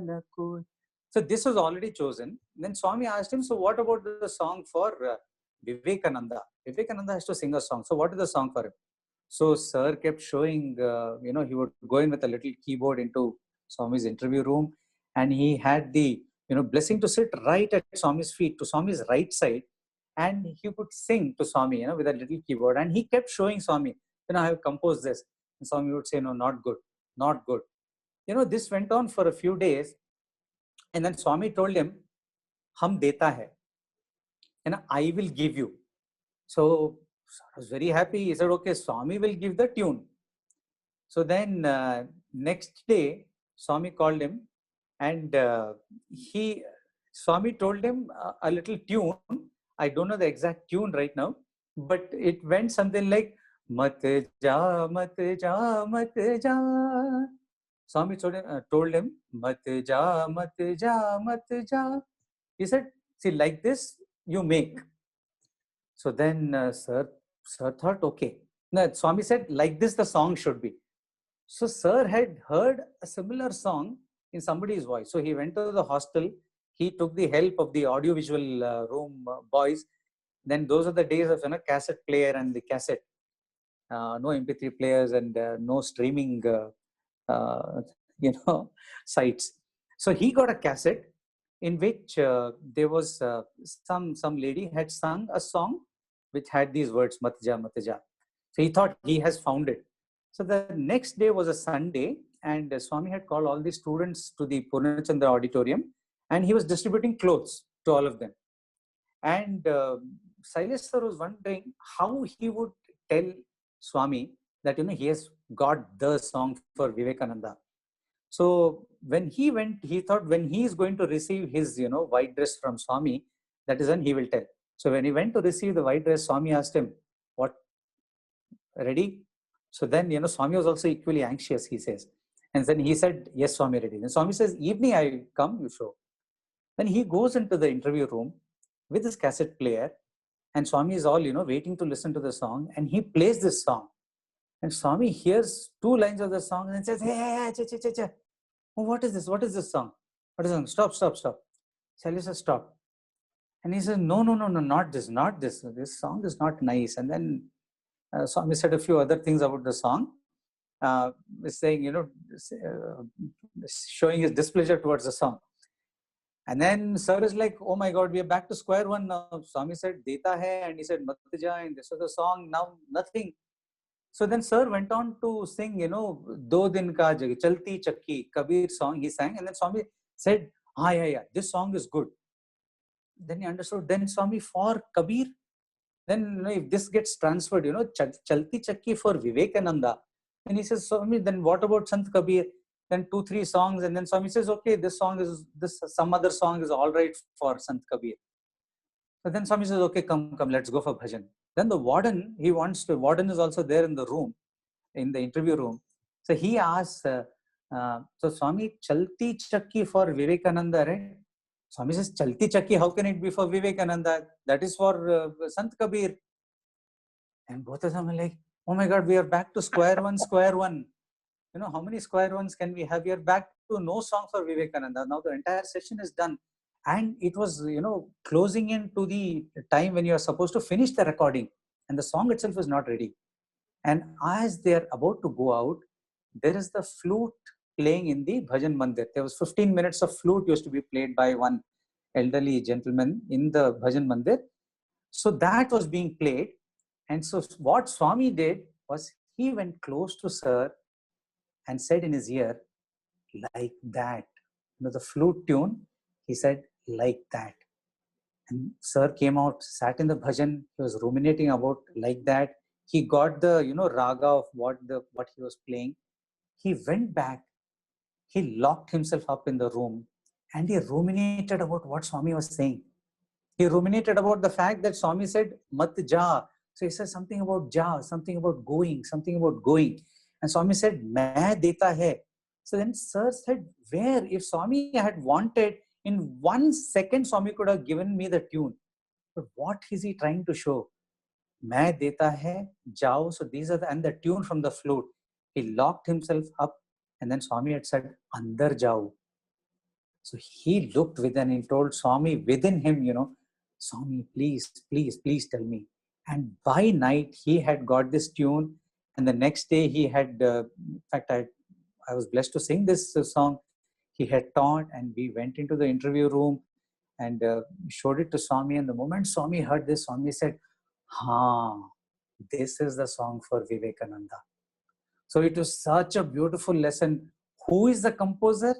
न कोई. So this was already chosen. Then Swami asked him, so what about the song for Vivekananda? Vivekananda has to sing a song. So what is the song for him? So sir kept showing, he would go in with a little keyboard into Swami's interview room, and he had the, blessing to sit right at Swami's feet, to Swami's right side. And he would sing to Swami, with a little keyboard. And he kept showing Swami, I have composed this. And Swami would say, no, not good, not good. This went on for a few days. And then Swami told him, Hum deta hai. I will give you. So I was very happy. He said, okay, Swami will give the tune. So then next day, Swami called him, and Swami told him a little tune. I don't know the exact tune right now, but it went something like Mat ja, mat ja, mat ja. Swami told him Mat ja, mat ja, mat ja. He said, see, like this you make. So then sir thought, okay. No, Swami said, like this the song should be. So sir had heard a similar song in somebody's voice. So he went to the hostel. He took the help of the audiovisual room boys. Then those are the days of cassette player and the cassette. No MP3 players and no streaming, sites. So he got a cassette in which there was some lady had sung a song which had these words, Matja, Matja. So he thought he has found it. So the next day was a Sunday, and Swami had called all the students to the Purnachandra auditorium, and he was distributing clothes to all of them. And Sailesh sir was wondering how he would tell Swami that, he has got the song for Vivekananda. So when he went, he thought when he is going to receive his, white dress from Swami, that is when he will tell. So when he went to receive the white dress, Swami asked him, what, ready? So then, Swami was also equally anxious, he says. And then he said, yes, Swami, ready. And Swami says, evening I come, you show. Then he goes into the interview room with his cassette player, and Swami is all, waiting to listen to the song, and he plays this song. And Swami hears 2 lines of the song and says, hey, oh, what is this? What is this song? What is this song? Stop. Sailesh says, stop. And he says, no, not this. This song is not nice. And then Swami said a few other things about the song, saying, showing his displeasure towards the song. And then sir is like, oh my God, we are back to square one now. Swami said, Deta hai, and he said, Matja, and this was the song, now nothing. So then sir went on to sing, Do Din Ka Jagi, Chalti Chakki, Kabir song he sang. And then Swami said, yeah, this song is good. Then he understood. Then Swami for Kabir, then if this gets transferred, Chalti Chakki for Vivekananda. And he says, Swami, then what about Sant Kabir? Then 2-3 songs, and then Swami says, okay, some other song is all right for Sant Kabir. So then Swami says, okay, come, let's go for bhajan. Then the warden, warden is also there in the room, in the interview room. So he asks, so Swami, Chalti Chakki for Vivekananda, right? Swami says, Chalti Chakki, how can it be for Vivekananda? That is for Sant Kabir. And both of them are like, oh my God, we are back to square one. How many square ones can we have? We are back to no song for Vivekananda. Now the entire session is done. And it was, closing into the time when you are supposed to finish the recording. And the song itself is not ready. And as they are about to go out, there is the flute playing in the Bhajan Mandir. There was 15 minutes of flute used to be played by one elderly gentleman in the Bhajan Mandir. So that was being played. And so what Swami did was he went close to sir and said in his ear, like that. The flute tune, he said, like that. And sir came out, sat in the bhajan, he was ruminating about like that. He got the, raga of what he was playing. He went back, he locked himself up in the room, and he ruminated about what Swami was saying. He ruminated about the fact that Swami said, Mat ja. So he said something about ja, something about going, something about going. And Swami said, Main deta hai. So then Sir said, where? If Swami had wanted, in 1 second, Swami could have given me the tune. But what is he trying to show? Main deta hai, jao. So these are and the tune from the flute. He locked himself up, and then Swami had said, Andar jao. So he looked within and told Swami within him, Swami, please, please, please tell me. And by night, he had got this tune. And the next day, he had, in fact, I was blessed to sing this song. He had taught, and we went into the interview room and showed it to Swami. And the moment Swami heard this, Swami said, this is the song for Vivekananda. So it was such a beautiful lesson. Who is the composer?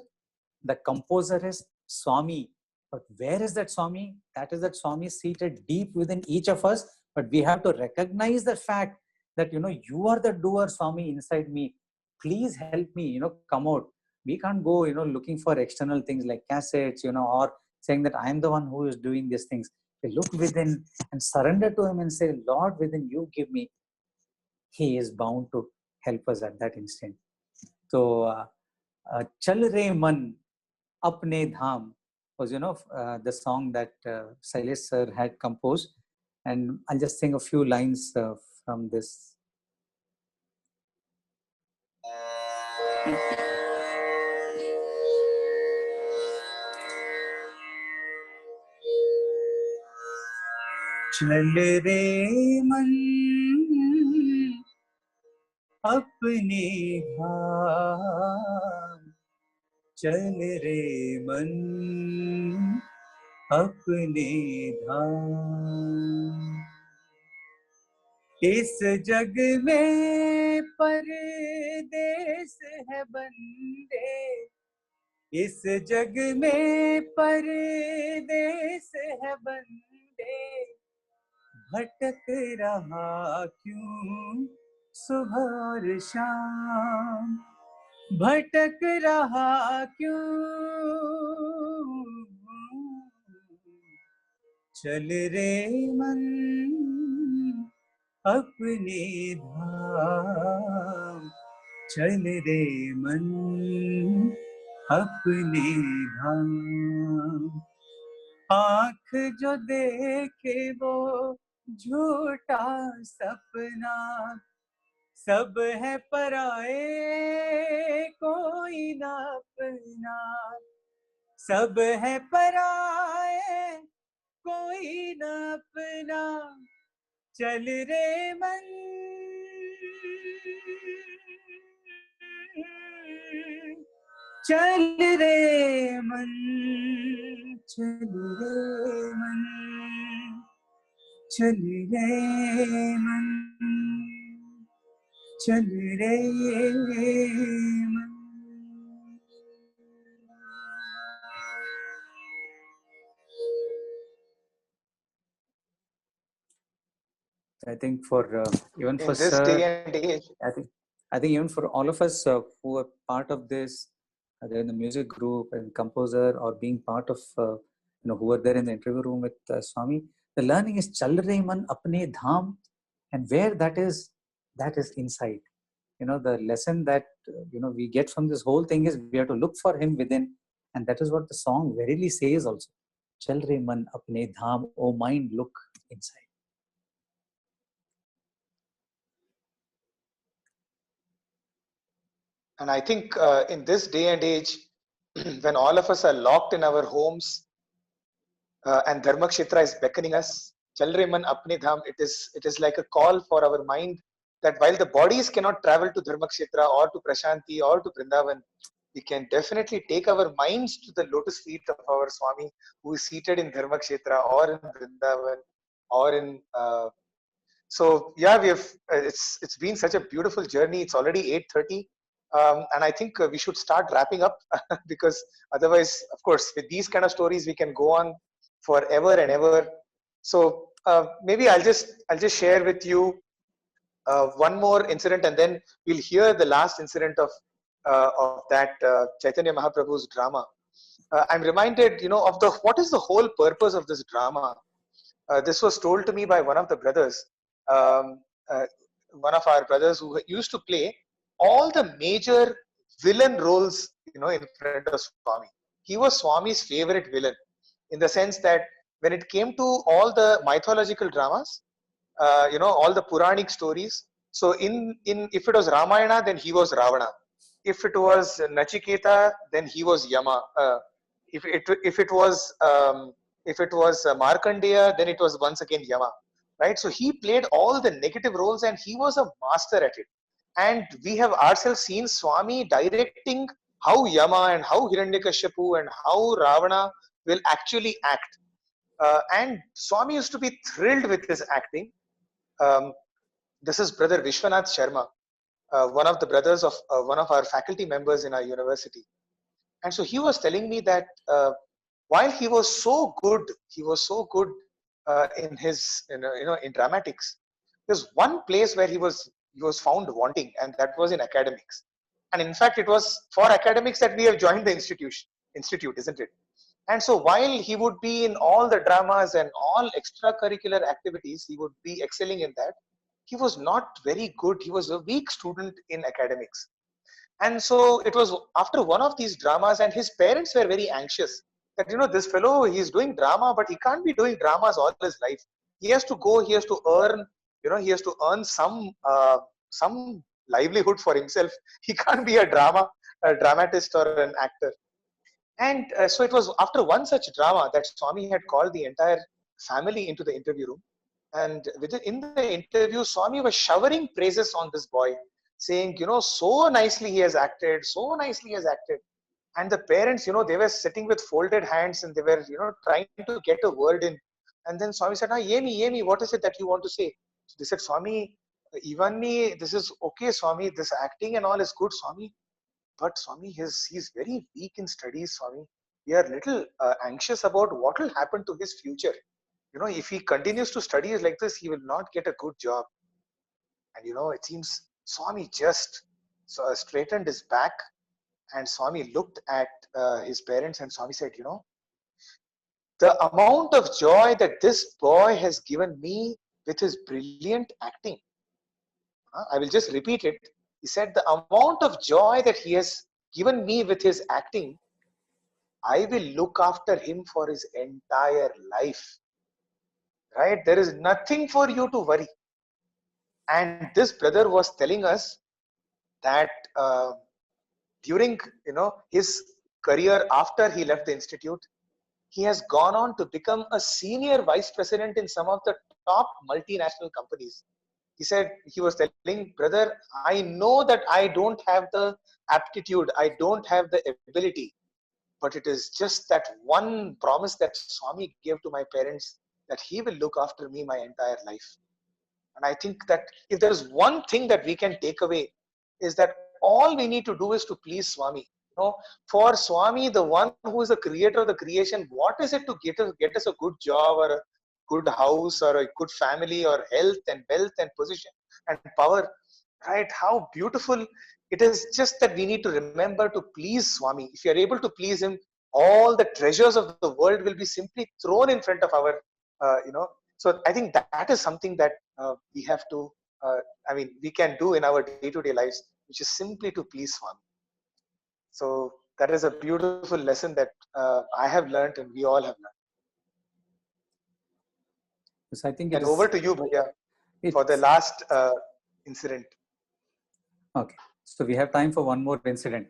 The composer is Swami. But where is that Swami? That is that Swami seated deep within each of us. But we have to recognize the fact that, you are the doer, Swami, inside me. Please help me, come out. We can't go, looking for external things like cassettes, or saying that I'm the one who is doing these things. We look within and surrender to him and say, Lord, within you give me. He is bound to help us at that instant. So, Chal Re Man Apne Dham was, the song that Shailesh sir had composed. And I'll just sing a few lines from this. चल रे मन अपने धाम, चल रे मन अपने धाम। इस जग में परदेस है बंदे, इस जग में परदेस है बंदे, भटक रहा क्यों सुबह और शाम, भटक रहा क्यों। चल रे मन अपने धाम, चल रे मन अपने धाम। आँख जो देखे वो झूठा सपना, सब है पराए कोई ना अपना, सब है पराए कोई ना अपना। चल रे मन, चल रे मन, चल रे मन, चल रे मन, चल रे मन। I think for even for in this Sir, day and age, I think even for all of us who are part of this, either in the music group and composer or being part of who were there in the interview room with Swami, the learning is chal re man apne dham, and where that is inside. The lesson that we get from this whole thing is we have to look for him within, and that is what the song verily says also. Chal re man apne dham, O mind, look inside. and I think in this day and age, when all of us are locked in our homes and Dharmakshetra is beckoning us, Chal re man apne dham, it is like a call for our mind that while the bodies cannot travel to Dharmakshetra or to Prashanti or to Vrindavan, we can definitely take our minds to the lotus feet of our Swami, who is seated in Dharmakshetra or in Vrindavan or in. So yeah, we have. It's been such a beautiful journey. It's already 8:30, and I think we should start wrapping up because otherwise, of course, with these kind of stories, we can go on forever and ever. So maybe I'll just share with you one more incident, and then we'll hear the last incident of that Chaitanya Mahaprabhu's drama. I'm reminded, of what is the whole purpose of this drama. This was told to me by one of the brothers, um, uh, one of our brothers who used to play all the major villain roles, in front of Swami. He was Swami's favorite villain, in the sense that when it came to all the mythological dramas, all the Puranic stories. So in if it was Ramayana, then he was Ravana. If it was Nachiketa, then he was Yama. If it was Markandeya, then it was once again Yama. Right. So he played all the negative roles, and he was a master at it. And we have ourselves seen Swami directing how Yama and how Hiranyakashipu and how Ravana will actually act. And Swami used to be thrilled with his acting. Um, this is Brother Vishwanath Sharma, one of the brothers of one of our faculty members in our university. And so he was telling me that while he was so good in his, in dramatics, there's one place where he was found wanting, and that was in academics. And in fact, it was for academics that we have joined the institute, isn't it? And so while he would be in all the dramas and all extracurricular activities, he would be excelling in that. He was not very good. He was a weak student in academics. And so it was after one of these dramas, and his parents were very anxious that, this fellow, he's doing drama, but he can't be doing dramas all his life. He has to go, he has to earn, he has to earn some livelihood for himself. He can't be a dramatist or an actor. And so it was after one such drama that Swami had called the entire family into the interview room. And in the interview, Swami was showering praises on this boy, saying, so nicely he has acted, so nicely he has acted. And the parents, they were sitting with folded hands, and they were, trying to get a word in. And then Swami said, Yemi, what is it that you want to say? So they said, Swami, even me, this is okay, Swami, this acting and all is good, Swami. But Swami, he's very weak in studies, Swami. We are little anxious about what will happen to his future. If he continues to study like this, he will not get a good job. And it seems Swami just straightened his back, and Swami looked at his parents, and Swami said, the amount of joy that this boy has given me with his brilliant acting. I will just repeat it. He said, the amount of joy that he has given me with his acting, I will look after him for his entire life. Right? There is nothing for you to worry. And this brother was telling us that during his career after he left the institute, he has gone on to become a senior vice president in some of the top multinational companies. He said, he was telling, brother, I know that I don't have the aptitude, I don't have the ability, but it is just that one promise that Swami gave to my parents, that he will look after me my entire life. And I think that if there is one thing that we can take away, is that all we need to do is to please Swami. For Swami, the one who is the creator of the creation, what is it to get us a good job or a good house or a good family or health and wealth and position and power, right? How beautiful. It is just that we need to remember to please Swami. If you are able to please him, all the treasures of the world will be simply thrown in front of our, So I think that is something that we have to, we can do in our day-to-day lives, which is simply to please Swami. So that is a beautiful lesson that I have learned, and we all have learned. Yes, I think. And over to you, Bhaiya, for the last incident. Okay, so we have time for one more incident.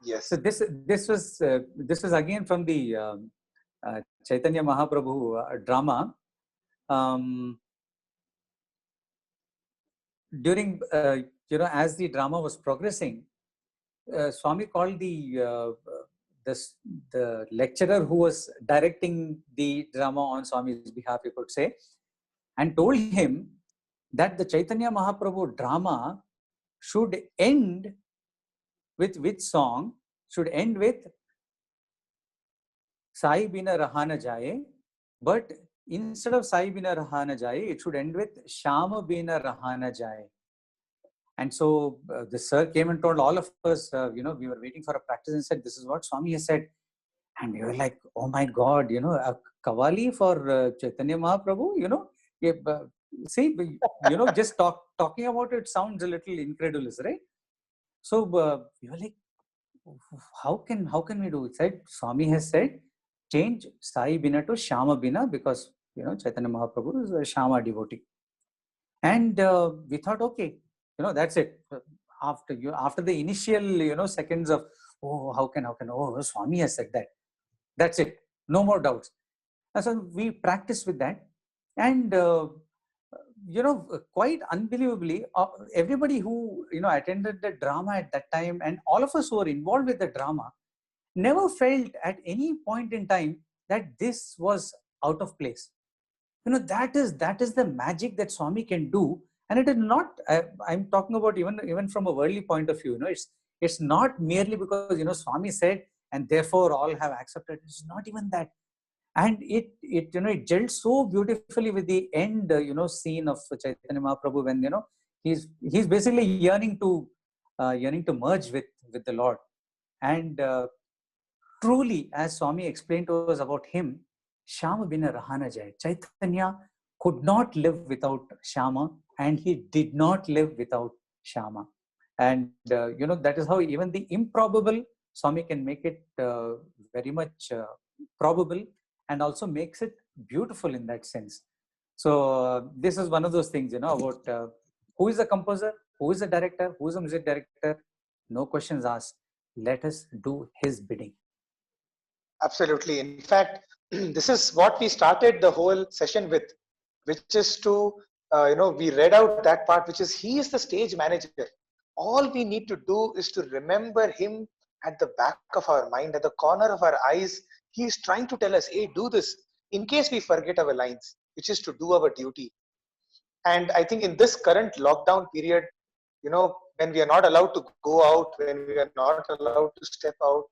Yes. So this was again from the Chaitanya Mahaprabhu drama. During as the drama was progressing, Swami called the lecturer who was directing the drama on Swami's behalf, you could say, and told him that the Chaitanya Mahaprabhu drama should end with which song? Should end with Sai Bina Rahana Jaye, but instead of Sai Bina Rahana Jaye, it should end with Shama Bina Rahana Jaye. And so the sir came and told all of us, we were waiting for a practice and said, this is what Swami has said. And we were like, oh my God, a Kavali for Chaitanya Mahaprabhu, if, see, just talking about it sounds a little incredulous, right? So we were like, how can we do it? Said, Swami has said, change Sai Bina to Shama Bina, because, Chaitanya Mahaprabhu is a Shama devotee. And we thought, okay, that's it. After the initial, seconds of, oh, how can, Swami has said that. That's it. No more doubts. And so we practiced with that. And, quite unbelievably, everybody who, attended the drama at that time, and all of us who were involved with the drama, never felt at any point in time that this was out of place. That is the magic that Swami can do. And it is not, I'm talking about even from a worldly point of view, it's not merely because, Swami said, and therefore all have accepted. It's not even that. And it gelled so beautifully with the end, scene of Chaitanya Mahaprabhu, when, he's basically yearning to merge with the Lord. And truly, as Swami explained to us about him, Shama bina rahana jai. Chaitanya could not live without Shama, and he did not live without Shama. And, that is how even the improbable, Swami can make it very much probable, and also makes it beautiful in that sense. So this is one of those things, about who is the composer, who is the director, who is the music director. No questions asked. Let us do his bidding. Absolutely. In fact, this is what we started the whole session with, which is to, we read out that part, which is he is the stage manager. All we need to do is to remember him at the back of our mind, at the corner of our eyes. He is trying to tell us, hey, do this, in case we forget our lines, which is to do our duty. And I think in this current lockdown period, when we are not allowed to go out, when we are not allowed to step out,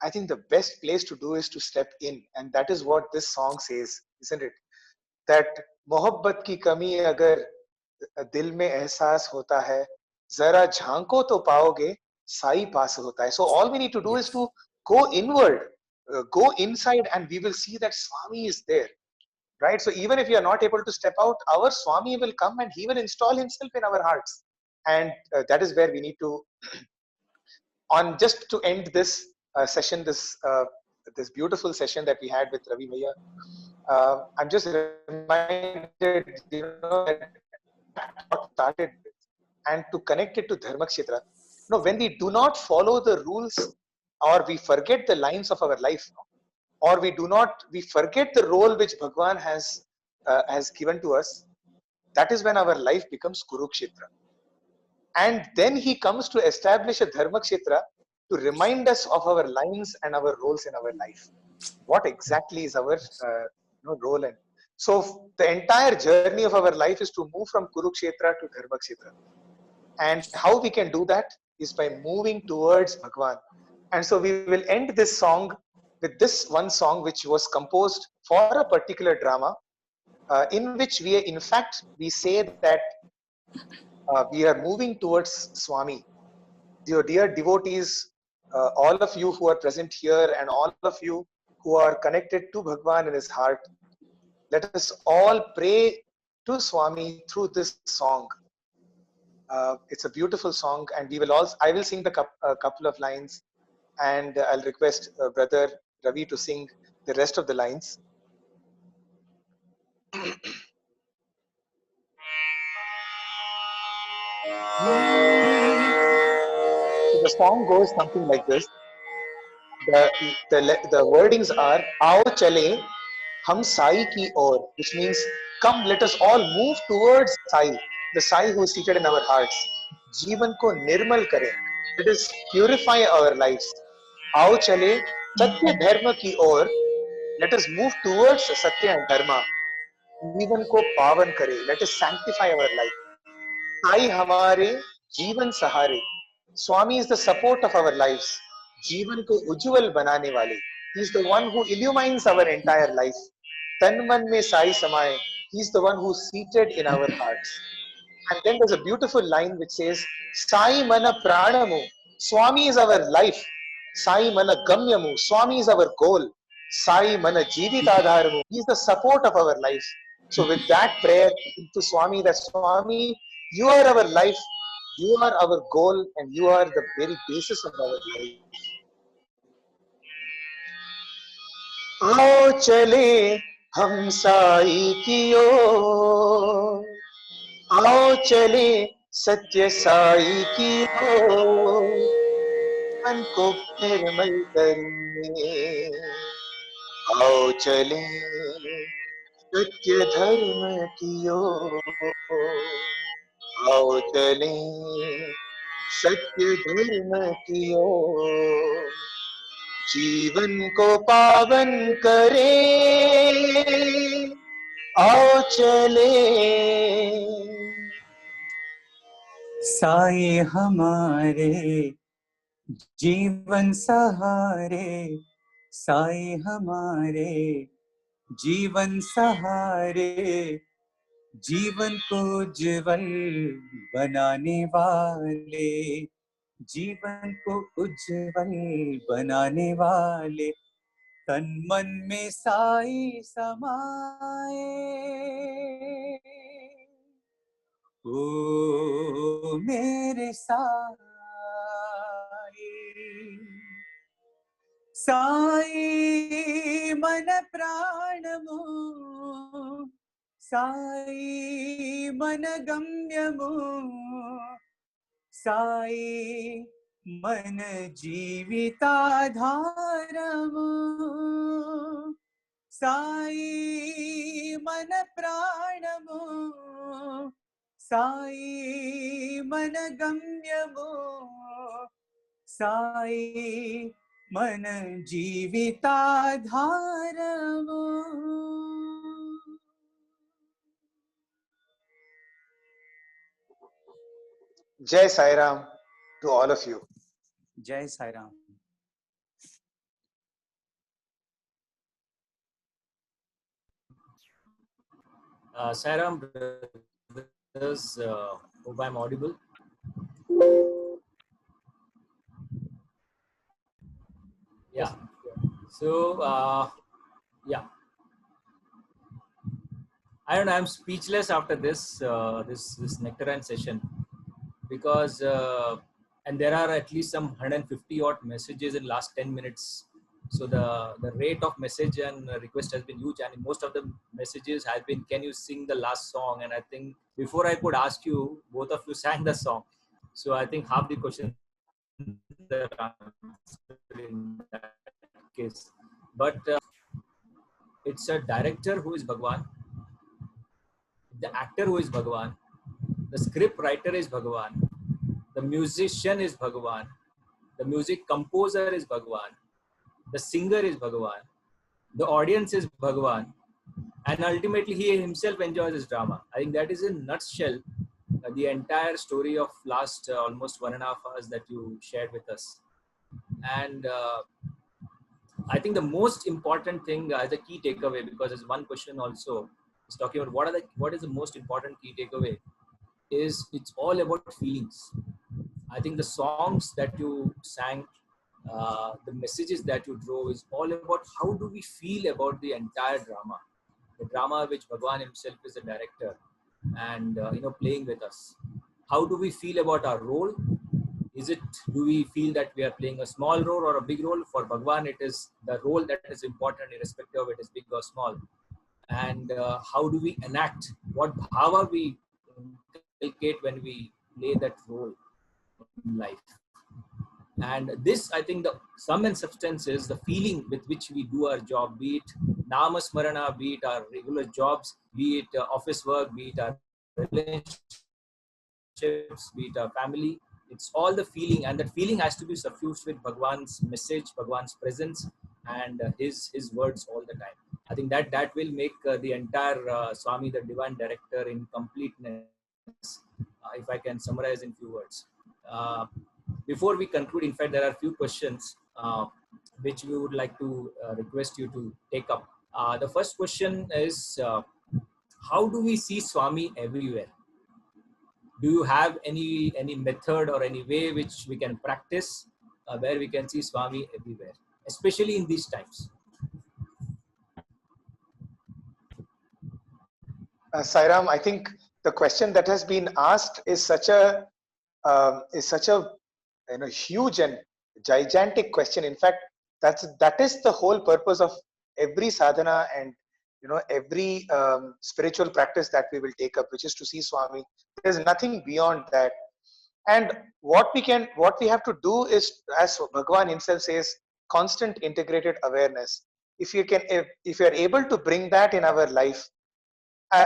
I think the best place to do is to step in. And that is what this song says, isn't it? That मोहब्बत की कमी अगर दिल में एहसास होता है, जरा झांको तो पाओगे साई पास होता है. So all we need to do is to go inward, go inside, and we will see that Swami is there, right? So even if you are not able to step out, our Swami will come and he will install himself in our hearts. And that is where we need to, on just to end this session, this beautiful session that we had with Ravi Bhaiya, I'm just reminded, that what started with, and to connect it to Dharmakshetra. When we do not follow the rules, or we forget the lines of our life, or we forget the role which Bhagwan has given to us, that is when our life becomes Kurukshetra. And then he comes to establish a Dharmakshetra to remind us of our lines and our roles in our life. What exactly is our role in? So the entire journey of our life is to move from Kurukshetra to Dharmakshetra. And how we can do that is by moving towards Bhagwan. And so we will end this song with this one song which was composed for a particular drama, in which we say that we are moving towards Swami. Dear devotees, all of you who are present here and all of you who are connected to Bhagwan in his heart, let us all pray to Swami through this song. It's a beautiful song, and I will sing a couple of lines, and I'll request Brother Ravi to sing the rest of the lines. So the song goes something like this. The wordings are Aao chale hum Sai ki or, which means come, let us all move towards Sai, the Sai who is seated in our hearts. Jeevan ko nirmal kare, let us purify our lives. Aao chale satya dharma ki or, let us move towards satya and dharma. Jeevan ko pavan kare, let us sanctify our life. Sai hamare jeevan sahare, Swami is the support of our lives. Jeevan ko ujjwal banane wale, he is the one who illumines our entire life. Tan man mein sai samaye, he is the one who is seated in our hearts. And then there's a beautiful line which says, Sai mana pranamu. Swami is our life. Sai mana gamyamu. Swami is our goal. Sai mana jivitadharamu. He is the support of our life. So with that prayer to Swami, that Swami, you are our life, you are our goal, and you are the very basis of our life. आओ चले हम साई की ओर, आओ चले सत्य साई की ओर, मन को निर्मल करने, आओ चले सत्य धर्म की ओर, आओ चले सत्य धर्म की ओर, जीवन को पावन करे, आओ चले। साई हमारे जीवन सहारे, साई हमारे जीवन सहारे, जीवन को उज्जवल बनाने वाले, जीवन को उज्जवल बनाने वाले, तन मन में साई समाए, ओ मेरे साई, साई मन प्राणमु, साई मन गम्यमु, साई मन जीविताधारमु, साई मन प्राणमु, साई मन गम्यमु, साई मन जीविताधारमु। Jai Sai Ram to all of you. जय Sai Ram. Sai Ram brothers, hope I'm audible. Yeah. So, yeah. I don't know. I'm speechless after this this Nectarine session, because and there are at least some 150 odd messages in last 10 minutes. So the rate of message and request has been huge, and most of the messages have been, can you sing the last song? And I think before I could ask you, both of you sang the song. So I think half the question in that case. But it's a director who is Bhagwan, the actor who is Bhagwan, the script writer is Bhagwan, the musician is Bhagwan, the music composer is Bhagwan, the singer is Bhagwan, the audience is Bhagwan, and ultimately he himself enjoys his drama. I think that is in nutshell the entire story of last almost 1.5 hours that you shared with us. And I think the most important thing as a key takeaway, because there's one question also is talking about what is the most important key takeaway, is it's all about feelings. I think the songs that you sang, the messages that you drove is all about how do we feel about the entire drama, the drama which Bhagwan himself is the director and playing with us. How do we feel about our role? Do we feel that we are playing a small role or a big role? For Bhagwan, it is the role that is important, irrespective of it is big or small. And how do we enact? What bhava we inculcate when we play that role in life? And this, I think, the sum and substance is the feeling with which we do our job, be it namasmarana, be it our regular jobs, be it office work, be it our relationships, be it our family. It's all the feeling, and that feeling has to be suffused with Bhagwan's message, Bhagwan's presence, and his words all the time. I think that will make the entire Swami, the divine director, in completeness, if I can summarize in few words. Before we conclude, in fact, there are a few questions which we would like to request you to take up. The first question is, how do we see Swami everywhere? do you have any method or any way which we can practice where we can see Swami everywhere, especially in these times? Sairam, I think the question that has been asked is such a huge and gigantic question. In fact, that is the whole purpose of every sadhana and every spiritual practice that we will take up, which is to see Swami. There's nothing beyond that. And what we have to do is, as Bhagavan himself says, constant integrated awareness. If you are able to bring that in our life,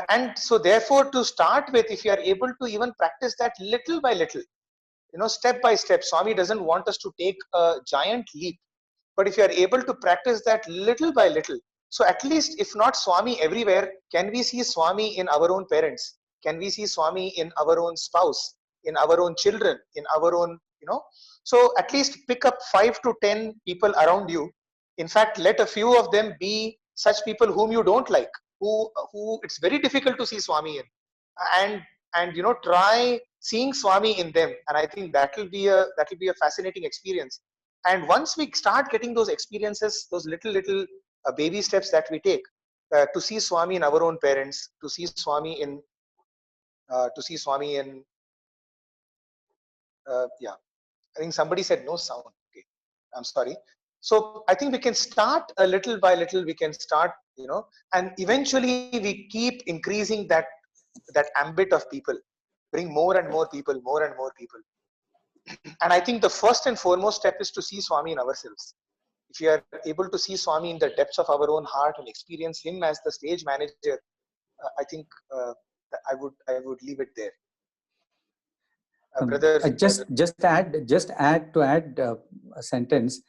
and so therefore, to start with, if you are able to even practice that little by little, step by step. Swami doesn't want us to take a giant leap, but if you are able to practice that little by little, so at least, if not Swami everywhere, can we see Swami in our own parents? Can we see Swami in our own spouse, in our own children, in our own, so at least pick up 5 to 10 people around you. In fact, let a few of them be such people whom you don't like, who it's very difficult to see Swami in, and try seeing Swami in them. And I think that will be a fascinating experience. And once we start getting those experiences, those little baby steps that we take to see Swami in our own parents, to see Swami in yeah, I think somebody said no sound. Okay, I'm sorry. So I think we can start a little by little. We can start, and eventually we keep increasing that ambit of people, bring more and more people, more and more people. And I think the first and foremost step is to see Swami in ourselves. If you are able to see Swami in the depths of our own heart and experience him as the stage manager, I think I would leave it there. Brother, just add a sentence.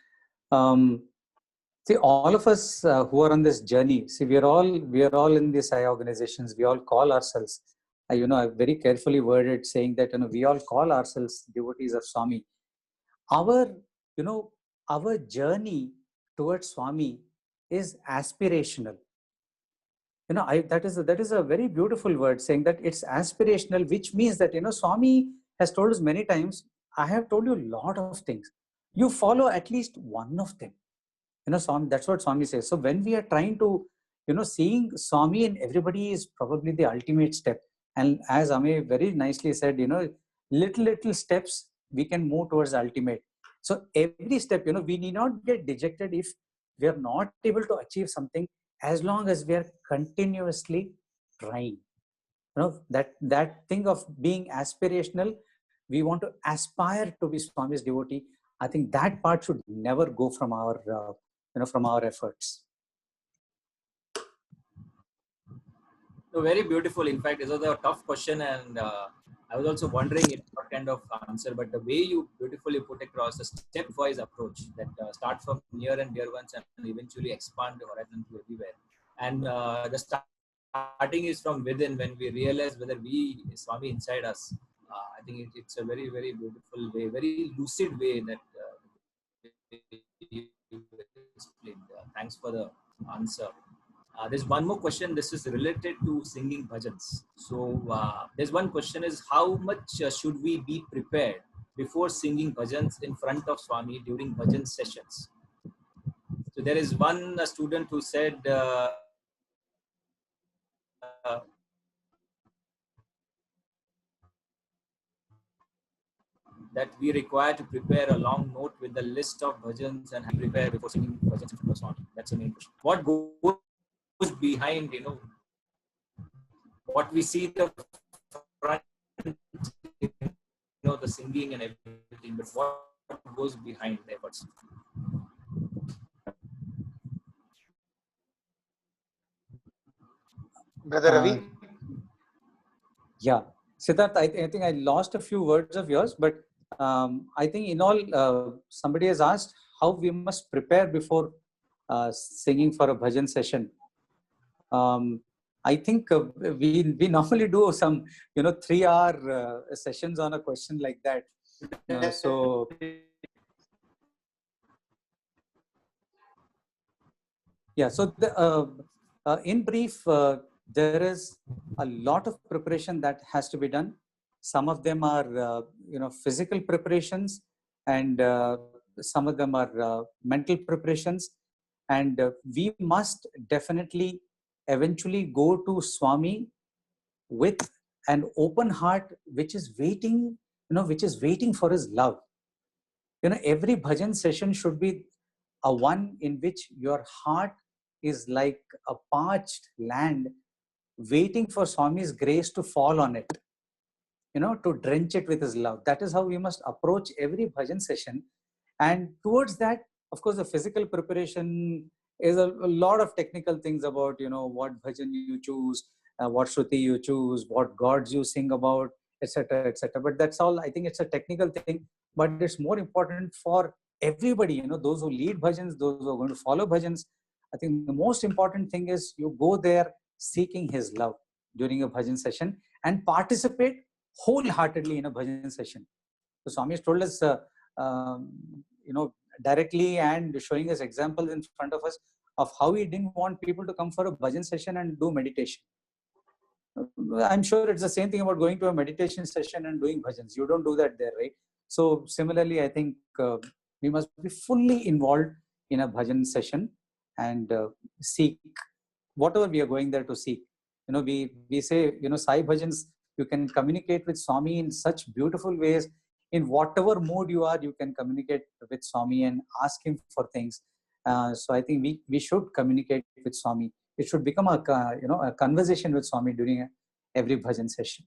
See, all of us who are on this journey, see, we are all in these Sai organizations. We all call ourselves, I very carefully worded saying that, we all call ourselves devotees of Swami. Our journey towards Swami is aspirational. That is a very beautiful word, saying that it's aspirational, which means that, Swami has told us many times, I have told you a lot of things. You follow at least one of them. Swami, that's what Swami says. So when we are trying to, seeing Swami in everybody is probably the ultimate step. And as Ame very nicely said, little steps, we can move towards the ultimate. So every step, we need not get dejected if we are not able to achieve something, as long as we are continuously trying. That thing of being aspirational, we want to aspire to be Swami's devotee. I think that part should never go from our from our efforts. So very beautiful. In fact, this was a tough question, and I was also wondering what kind of answer, but the way you beautifully put across a stepwise approach that start from near and dear ones and eventually expand the horizon to everywhere. And the starting is from within. When we realize whether we Swami inside us, I think it's a very, very beautiful way, very lucid way that you explained. Thanks for the answer. There's one more question. This is related to singing bhajans. So there's one question is, how much should we be prepared before singing bhajans in front of Swami during bhajan sessions? So there is one student who said that we require to prepare a long note with the list of bhajans and prepare before singing bhajans in front of Swami. That's the main question. What goes behind, what we see the front, the singing and everything, but what goes behind the efforts? Brother Ravi? Yeah. Siddharth, I think I lost a few words of yours, but I think in all, somebody has asked how we must prepare before singing for a bhajan session. I think we normally do some 3-hour sessions on a question like that. So yeah, so in brief, there is a lot of preparation that has to be done. Some of them are, physical preparations, and some of them are mental preparations. And we must definitely eventually go to Swami with an open heart, which is waiting, for his love. Every bhajan session should be a one in which your heart is like a parched land waiting for Swami's grace to fall on it, to drench it with his love. That is how we must approach every bhajan session. And towards that, of course, the physical preparation is a lot of technical things about, what bhajan you choose, what shruti you choose, what gods you sing about, etc., etc. But that's all. I think it's a technical thing, but it's more important for everybody, those who lead bhajans, those who are going to follow bhajans. I think the most important thing is you go there seeking his love during a bhajan session and participate wholeheartedly in a bhajan session. So Swami has told us, directly and showing us examples in front of us of how he didn't want people to come for a bhajan session and do meditation. I'm sure it's the same thing about going to a meditation session and doing bhajans. You don't do that there, right? So similarly, I think we must be fully involved in a bhajan session and seek whatever we are going there to seek. We say, Sai bhajans, you can communicate with Swami in such beautiful ways. In whatever mood you are, you can communicate with Swami and ask him for things. So I think we should communicate with Swami. It should become a conversation with Swami during every bhajan session.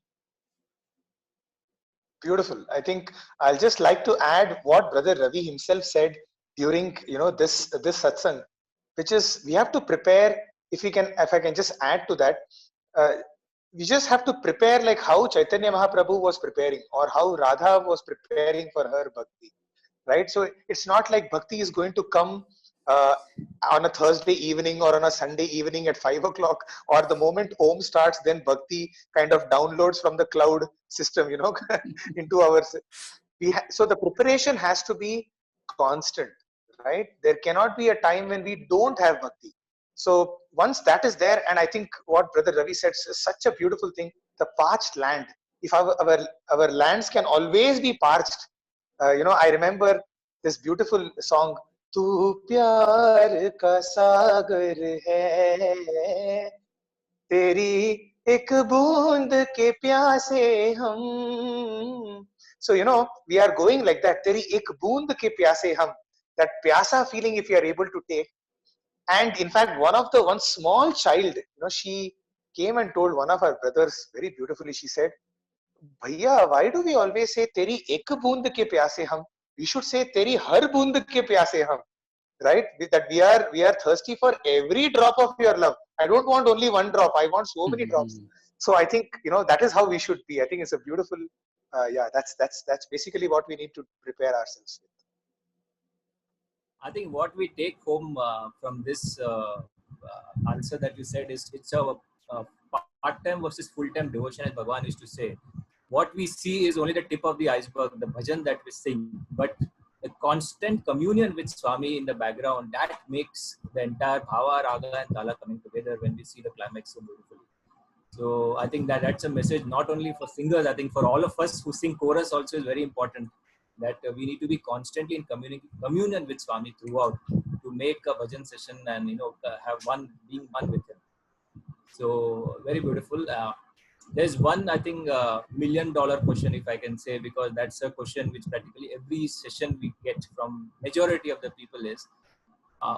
Beautiful. I think I'll just like to add what Brother Ravi himself said during this satsang, which is we have to prepare. If I can just add to that, we just have to prepare like how Chaitanya Mahaprabhu was preparing, or how Radha was preparing for her bhakti, right? So it's not like bhakti is going to come on a Thursday evening or on a Sunday evening at 5 o'clock, or the moment Om starts, then bhakti kind of downloads from the cloud system, into our. So the preparation has to be constant, right? There cannot be a time when we don't have bhakti. So once that is there, and I think what Brother Ravi said is such a beautiful thing, the parched land. If our lands can always be parched, I remember this beautiful song, "Tu pyar ka sagar hai, teri ek boond ke pyase hum." So we are going like that. "Teri ek boond ke pyase hum." That pyasa feeling, if you are able to take. And in fact, one small child, she came and told one of our brothers very beautifully. She said, "Bhaiya, why do we always say teri ek boond ke pyase hum? We should say teri har boond ke pyase hum." Right? That we are thirsty for every drop of your love. I don't want only one drop. I want so many drops. So I think that is how we should be. I think it's a beautiful. That's basically what we need to prepare ourselves with. I think what we take home from this answer that you said is it's a part-time versus full-time devotion, as Bhagavan used to say. What we see is only the tip of the iceberg, the bhajan that we sing, but the constant communion with Swami in the background, that makes the entire bhava, raga and tala coming together when we see the climax so beautifully. So I think that's a message not only for singers, I think for all of us who sing chorus also is very important, that we need to be constantly in communion with Swami throughout to make a bhajan session and being one with him. So very beautiful. There's one, I think, $1 million question, if I can say, because that's a question which practically every session we get from majority of the people is,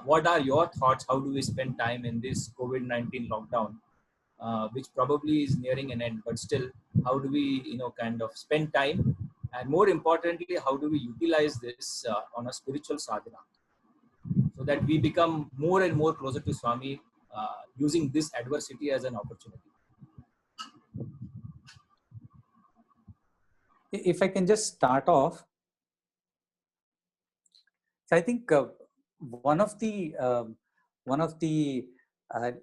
what are your thoughts? How do we spend time in this COVID-19 lockdown, which probably is nearing an end, but still, how do we, kind of spend time? And more importantly, how do we utilize this on a spiritual sadhana so that we become more and more closer to Swami, using this adversity as an opportunity? If I can just start off, so I think one of the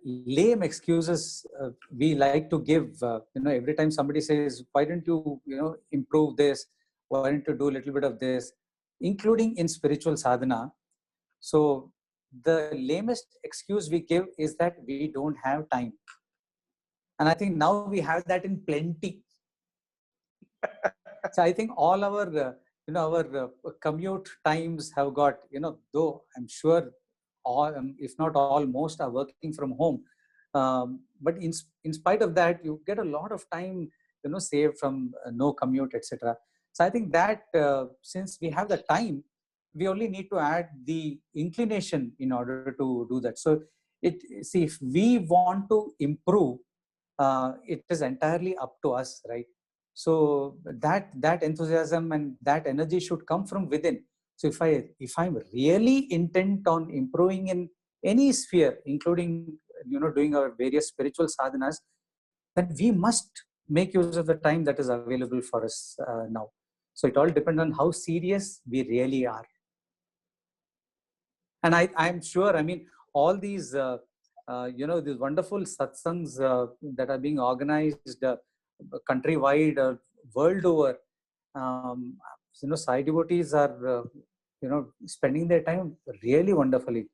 lame excuses we like to give, every time somebody says, "Why don't you, improve this? Why don't you do a little bit of this?" including in spiritual sadhana. So the lamest excuse we give is that we don't have time. And I think now we have that in plenty. So I think all our, our commute times have got, though I'm sure all, if not all, most are working from home. But in spite of that, you get a lot of time, saved from no commute, etc. So I think that since we have the time, we only need to add the inclination in order to do that. So see, if we want to improve, it is entirely up to us, right? So that enthusiasm and that energy should come from within. So if I'm really intent on improving in any sphere, including doing our various spiritual sadhanas, then we must make use of the time that is available for us now. So it all depends on how serious we really are. And I'm sure, I mean, all these, these wonderful satsangs that are being organized countrywide, world over, Sai devotees are, spending their time really wonderfully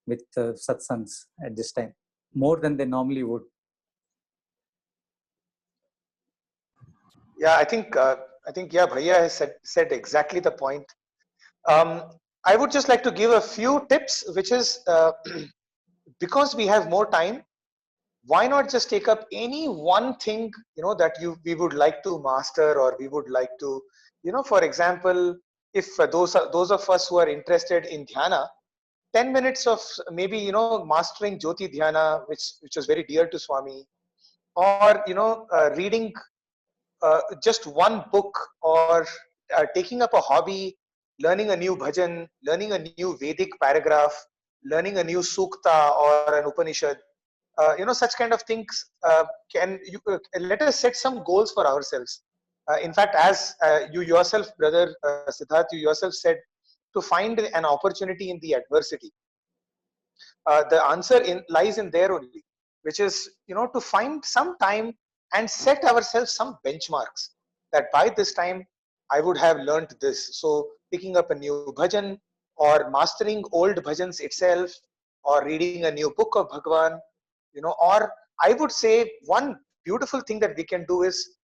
with satsangs at this time, more than they normally would. Yeah, I think yeah, Bhaiya has said exactly the point. I would just like to give a few tips, which is because we have more time, why not just take up any one thing that we would like to master, or we would like to, for example, if those of us who are interested in dhyana, 10 minutes of maybe mastering Jyoti Dhyana, which was very dear to Swami, or reading just one book, or taking up a hobby, learning a new bhajan, learning a new Vedic paragraph, learning a new sukta or an Upanishad. Such kind of things can you let us set some goals for ourselves. In fact, as you yourself, brother Siddharth, you yourself said, to find an opportunity in the adversity. The answer lies in there only, which is to find some time and set ourselves some benchmarks, that by this time I would have learned this. So picking up a new bhajan, or mastering old bhajans itself, or reading a new book of Bhagwan, or I would say one beautiful thing that we can do is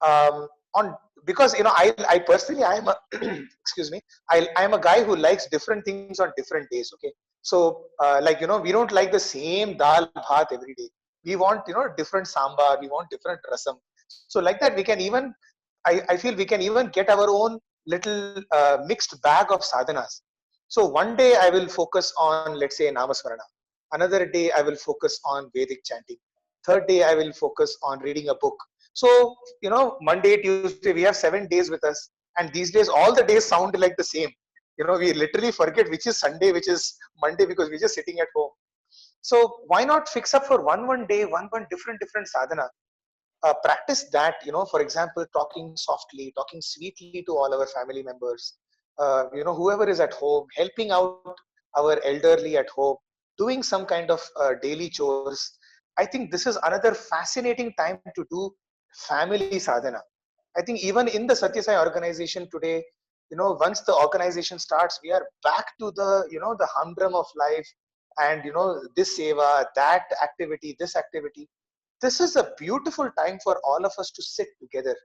on, because I personally, I am a excuse me, I am a guy who likes different things on different days. Okay, so like we don't like the same dal bhat every day. We want different sambar, we want different rasam. So like that we can even, I feel we can even get our own little mixed bag of sadhanas. So one day I will focus on, let's say, namasmarana. Another day I will focus on Vedic chanting. Third day I will focus on reading a book. So, Monday, Tuesday, we have 7 days with us. And these days, all the days sound like the same. We literally forget which is Sunday, which is Monday, because we're just sitting at home. So why not fix up for one day, one different sadhana? Practice that, for example, talking softly, talking sweetly to all our family members, whoever is at home, helping out our elderly at home, doing some kind of daily chores. I think this is another fascinating time to do family sadhana. I think even in the Satya Sai organization today, once the organization starts, we are back to the humdrum of life, and this seva, that activity, this activity. This is a beautiful time for all of us to sit together.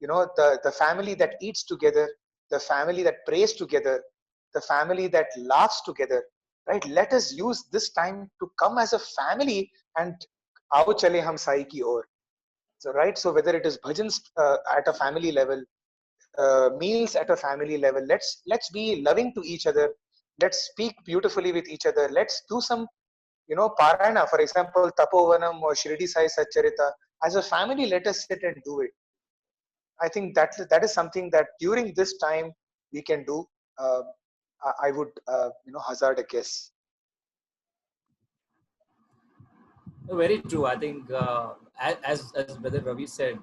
The family that eats together, the family that prays together, the family that laughs together, right? Let us use this time to come as a family and aao chale hum sai ki or. So, right? So whether it is bhajans at a family level, meals at a family level, let's be loving to each other. Let's speak beautifully with each other. Let's do some Parayana, for example, Tapovanam or Shirdi Sai Satcharita. As a family, let us sit and do it. I think that is something that during this time we can do. I would, hazard a guess. Very true. I think as Brother Ravi said,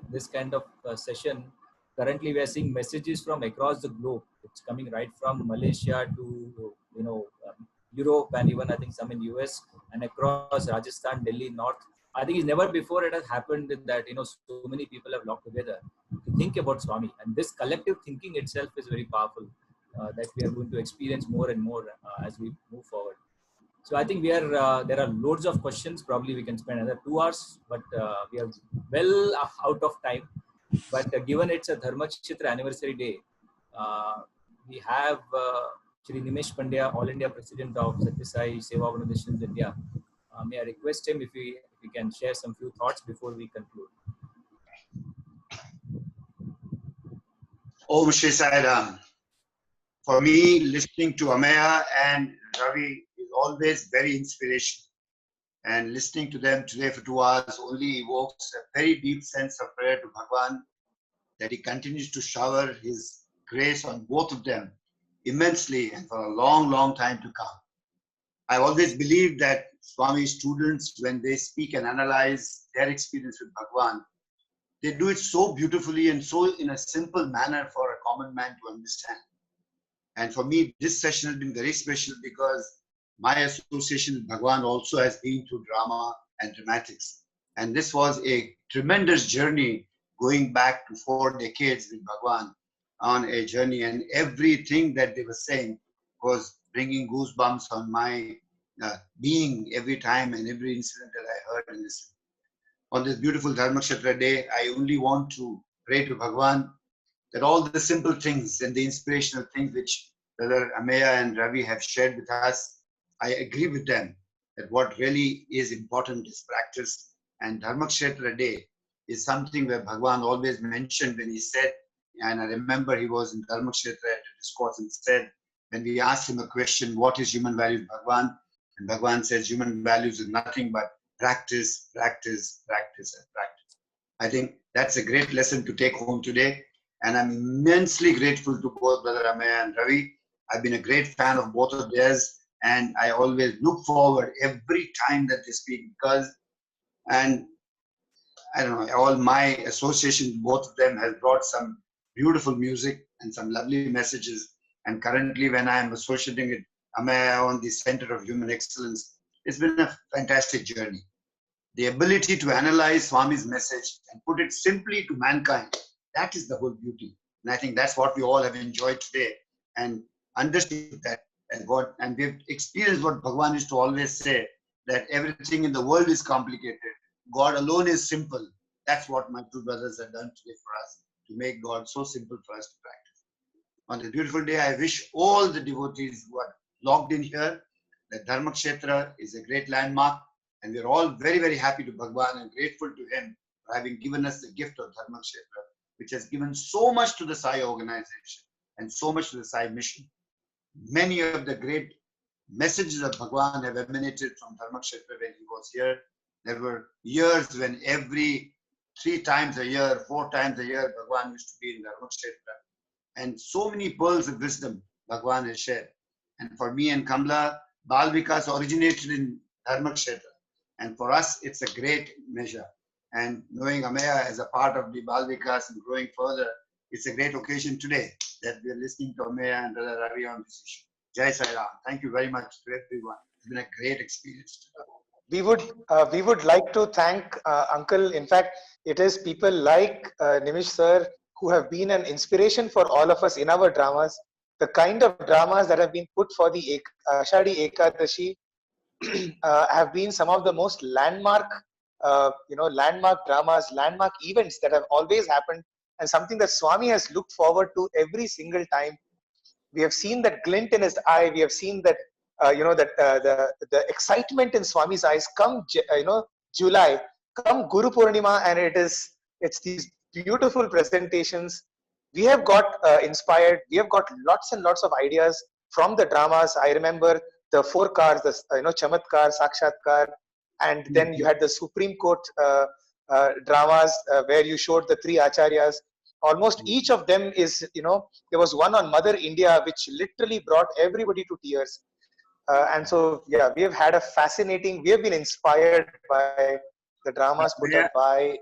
this kind of session, currently we are seeing messages from across the globe. It's coming right from Malaysia to Europe, and even I think some in US, and across Rajasthan, Delhi, North. I think it's never before it has happened that so many people have locked together to think about Swami, and this collective thinking itself is very powerful. That we are going to experience more and more as we move forward. So I think we are there are loads of questions. Probably we can spend another 2 hours, but we are well out of time. But given it's a Dharmakshatra anniversary day, we have Shri Nimesh Pandya, All India President of Satya Sai Seva Organizations India. May I request him if we can share some few thoughts before we conclude. Om Shri Sai Ram. For me, listening to Ameya and Ravi is always very inspirational. And listening to them today for 2 hours only evokes a very deep sense of prayer to Bhagwan, that he continues to shower his grace on both of them immensely and for a long, long time to come. I've always believed that Swami's students, when they speak and analyze their experience with Bhagwan, they do it so beautifully and so in a simple manner for a common man to understand. And for me, this session has been very special because my association with Bhagwan also has been through drama and dramatics. And this was a tremendous journey going back to 4 decades with Bhagwan on a journey. And everything that they were saying was bringing goosebumps on my being every time and every incident that I heard and listened. On this beautiful Dharmakshatra day, I only want to pray to Bhagwan that all the simple things and the inspirational things which Brother Ameya and Ravi have shared with us, I agree with them that what really is important is practice. And Dharmakshatra day is something where Bhagwan always mentioned when he said, and I remember he was in Dharmakshatra at a discourse and said, when we asked him a question, what is human values, Bhagwan? And Bhagwan says, human values is nothing but practice, practice, practice, and practice. I think that's a great lesson to take home today. And I'm immensely grateful to both Brother Ameya and Ravi. I've been a great fan of both of theirs. And I always look forward every time that they speak because, and I don't know, all my association with both of them has brought some beautiful music and some lovely messages. And currently when I am associating with Ameya on the Center of Human Excellence, it's been a fantastic journey. The ability to analyze Swami's message and put it simply to mankind, that is the whole beauty. And I think that's what we all have enjoyed today and understood that. And we've experienced what Bhagwan used to always say, that everything in the world is complicated. God alone is simple. That's what my two brothers have done today for us, to make God so simple for us to practice. On this beautiful day, I wish all the devotees who are logged in here that Dharmakshatra is a great landmark. And we're all very, very happy to Bhagwan and grateful to him for having given us the gift of Dharmakshatra, which has given so much to the Sai organization and so much to the Sai mission. Many of the great messages of Bhagwan have emanated from Dharmakshatra when he was here. There were years when every 3 times a year, 4 times a year, Bhagwan used to be in Dharmakshatra. And so many pearls of wisdom Bhagwan has shared. And for me and Kamla, Bal Vikas originated in Dharmakshatra. And for us, it's a great measure. And knowing Ameya as a part of the Bal Vikas and growing further, it's a great occasion today that we're listening to Ameya and Brother Ravi on this issue. Jai Sai Ram. Thank you very much to everyone. It's been a great experience today. We would like to thank Uncle. In fact, it is people like Nimish sir who have been an inspiration for all of us in our dramas. The kind of dramas that have been put for the Ashadi Ekadashi have been some of the most landmark, landmark dramas, landmark events that have always happened, and something that Swami has looked forward to every single time. We have seen that glint in his eye. We have seen that, the excitement in Swami's eyes. Come, July, come Guru Purnima, and it's these beautiful presentations. We have got inspired. We have got lots and lots of ideas from the dramas. I remember the 4 cars, the Chamatkar, Sakshatkar, and then you had the Supreme Court dramas where you showed the 3 acharyas. Almost each of them is, there was one on Mother India which literally brought everybody to tears. And so, yeah, we have had we have been inspired by the dramas put up by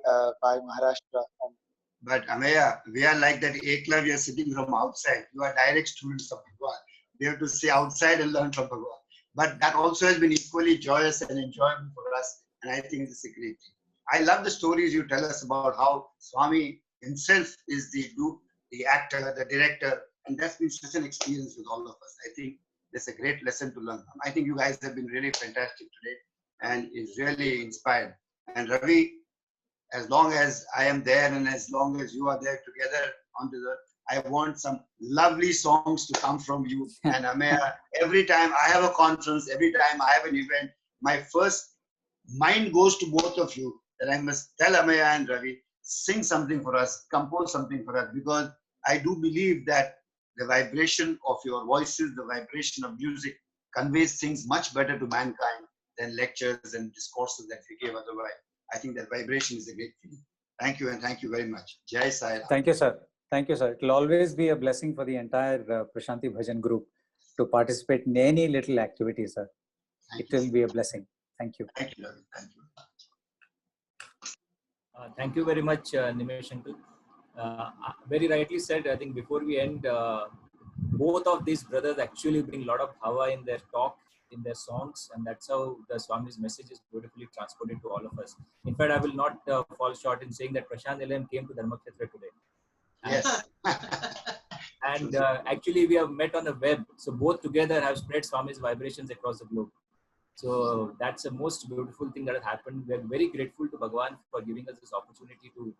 Maharashtra. But Ameya, we are like that Ekla, we are sitting from outside. You are direct students of Bhagwan. We have to stay outside and learn from Bhagwan. But that also has been equally joyous and enjoyable for us. And I think it's a great thing. I love the stories you tell us about how Swami himself is the actor, the director. And that's been such an experience with all of us. I think that's a great lesson to learn from. I think you guys have been really fantastic today and is really inspired. And Ravi, as long as I am there and as long as you are there together onto the, I want some lovely songs to come from you. And Ameya, every time I have a conference, every time I have an event, my first mind goes to both of you that I must tell Ameya and Ravi, sing something for us, compose something for us, because I do believe that the vibration of your voices, the vibration of music conveys things much better to mankind than lectures and discourses that we give otherwise. I think that vibration is a great thing. Thank you, and thank you very much. Jai Sai Ram. Thank you, sir. Thank you, sir. It will always be a blessing for the entire Prashanti Bhajan group to participate in any little activity, sir. It will be a blessing. Thank you. Thank you, Ravi. Thank you. Thank you very much, Nimesh uncle. Very rightly said. I think before we end, both of these brothers actually bring a lot of bhava in their talk, in their songs, and that's how the Swami's message is beautifully transported to all of us. In fact, I will not fall short in saying that Prashant Nilayam came to Dharmakshatra today. Yes. And actually, we have met on the web. So both together have spread Swami's vibrations across the globe. So that's the most beautiful thing that has happened. We are very grateful to Bhagwan for giving us this opportunity to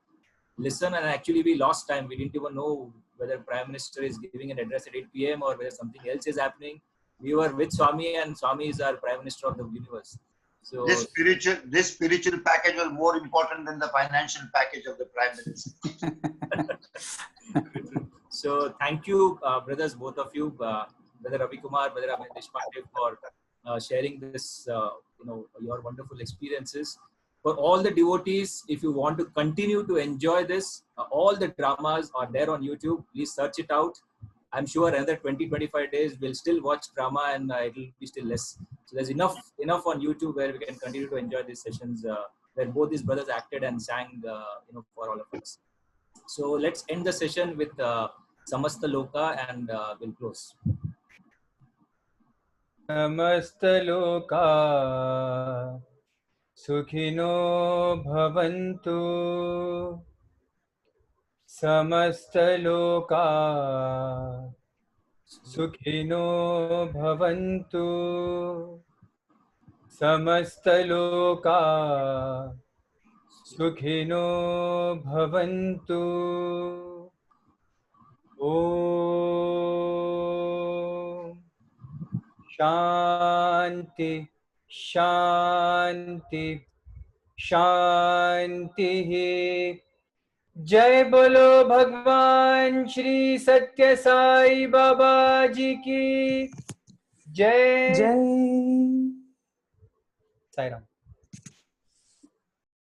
listen. And actually, we lost time. We didn't even know whether Prime Minister is giving an address at 8 p.m. or whether something else is happening. We were with Swami, and Swami is our Prime Minister of the universe. So this spiritual package was more important than the financial package of the Prime Minister. So thank you, brothers, both of you, Brother Ravi Kumar, Brother Amit Deshpande, for sharing this, your wonderful experiences. For all the devotees, if you want to continue to enjoy this, all the dramas are there on YouTube. Please search it out. I'm sure another 20-25 days we'll still watch drama, and it will be still less. So there's enough on YouTube where we can continue to enjoy these sessions where both these brothers acted and sang, for all of us. So let's end the session with Samasta Loka, and we'll close. Samasta Loka Sukhino Bhavantu. Samasta Loka Sukhino Bhavantu. Samasta Loka Sukhino Bhavantu. Om Shanti Shanti Shanti. जय बोलो भगवान श्री सत्य साई बाबा जी की जय। Jai. Sai Ram.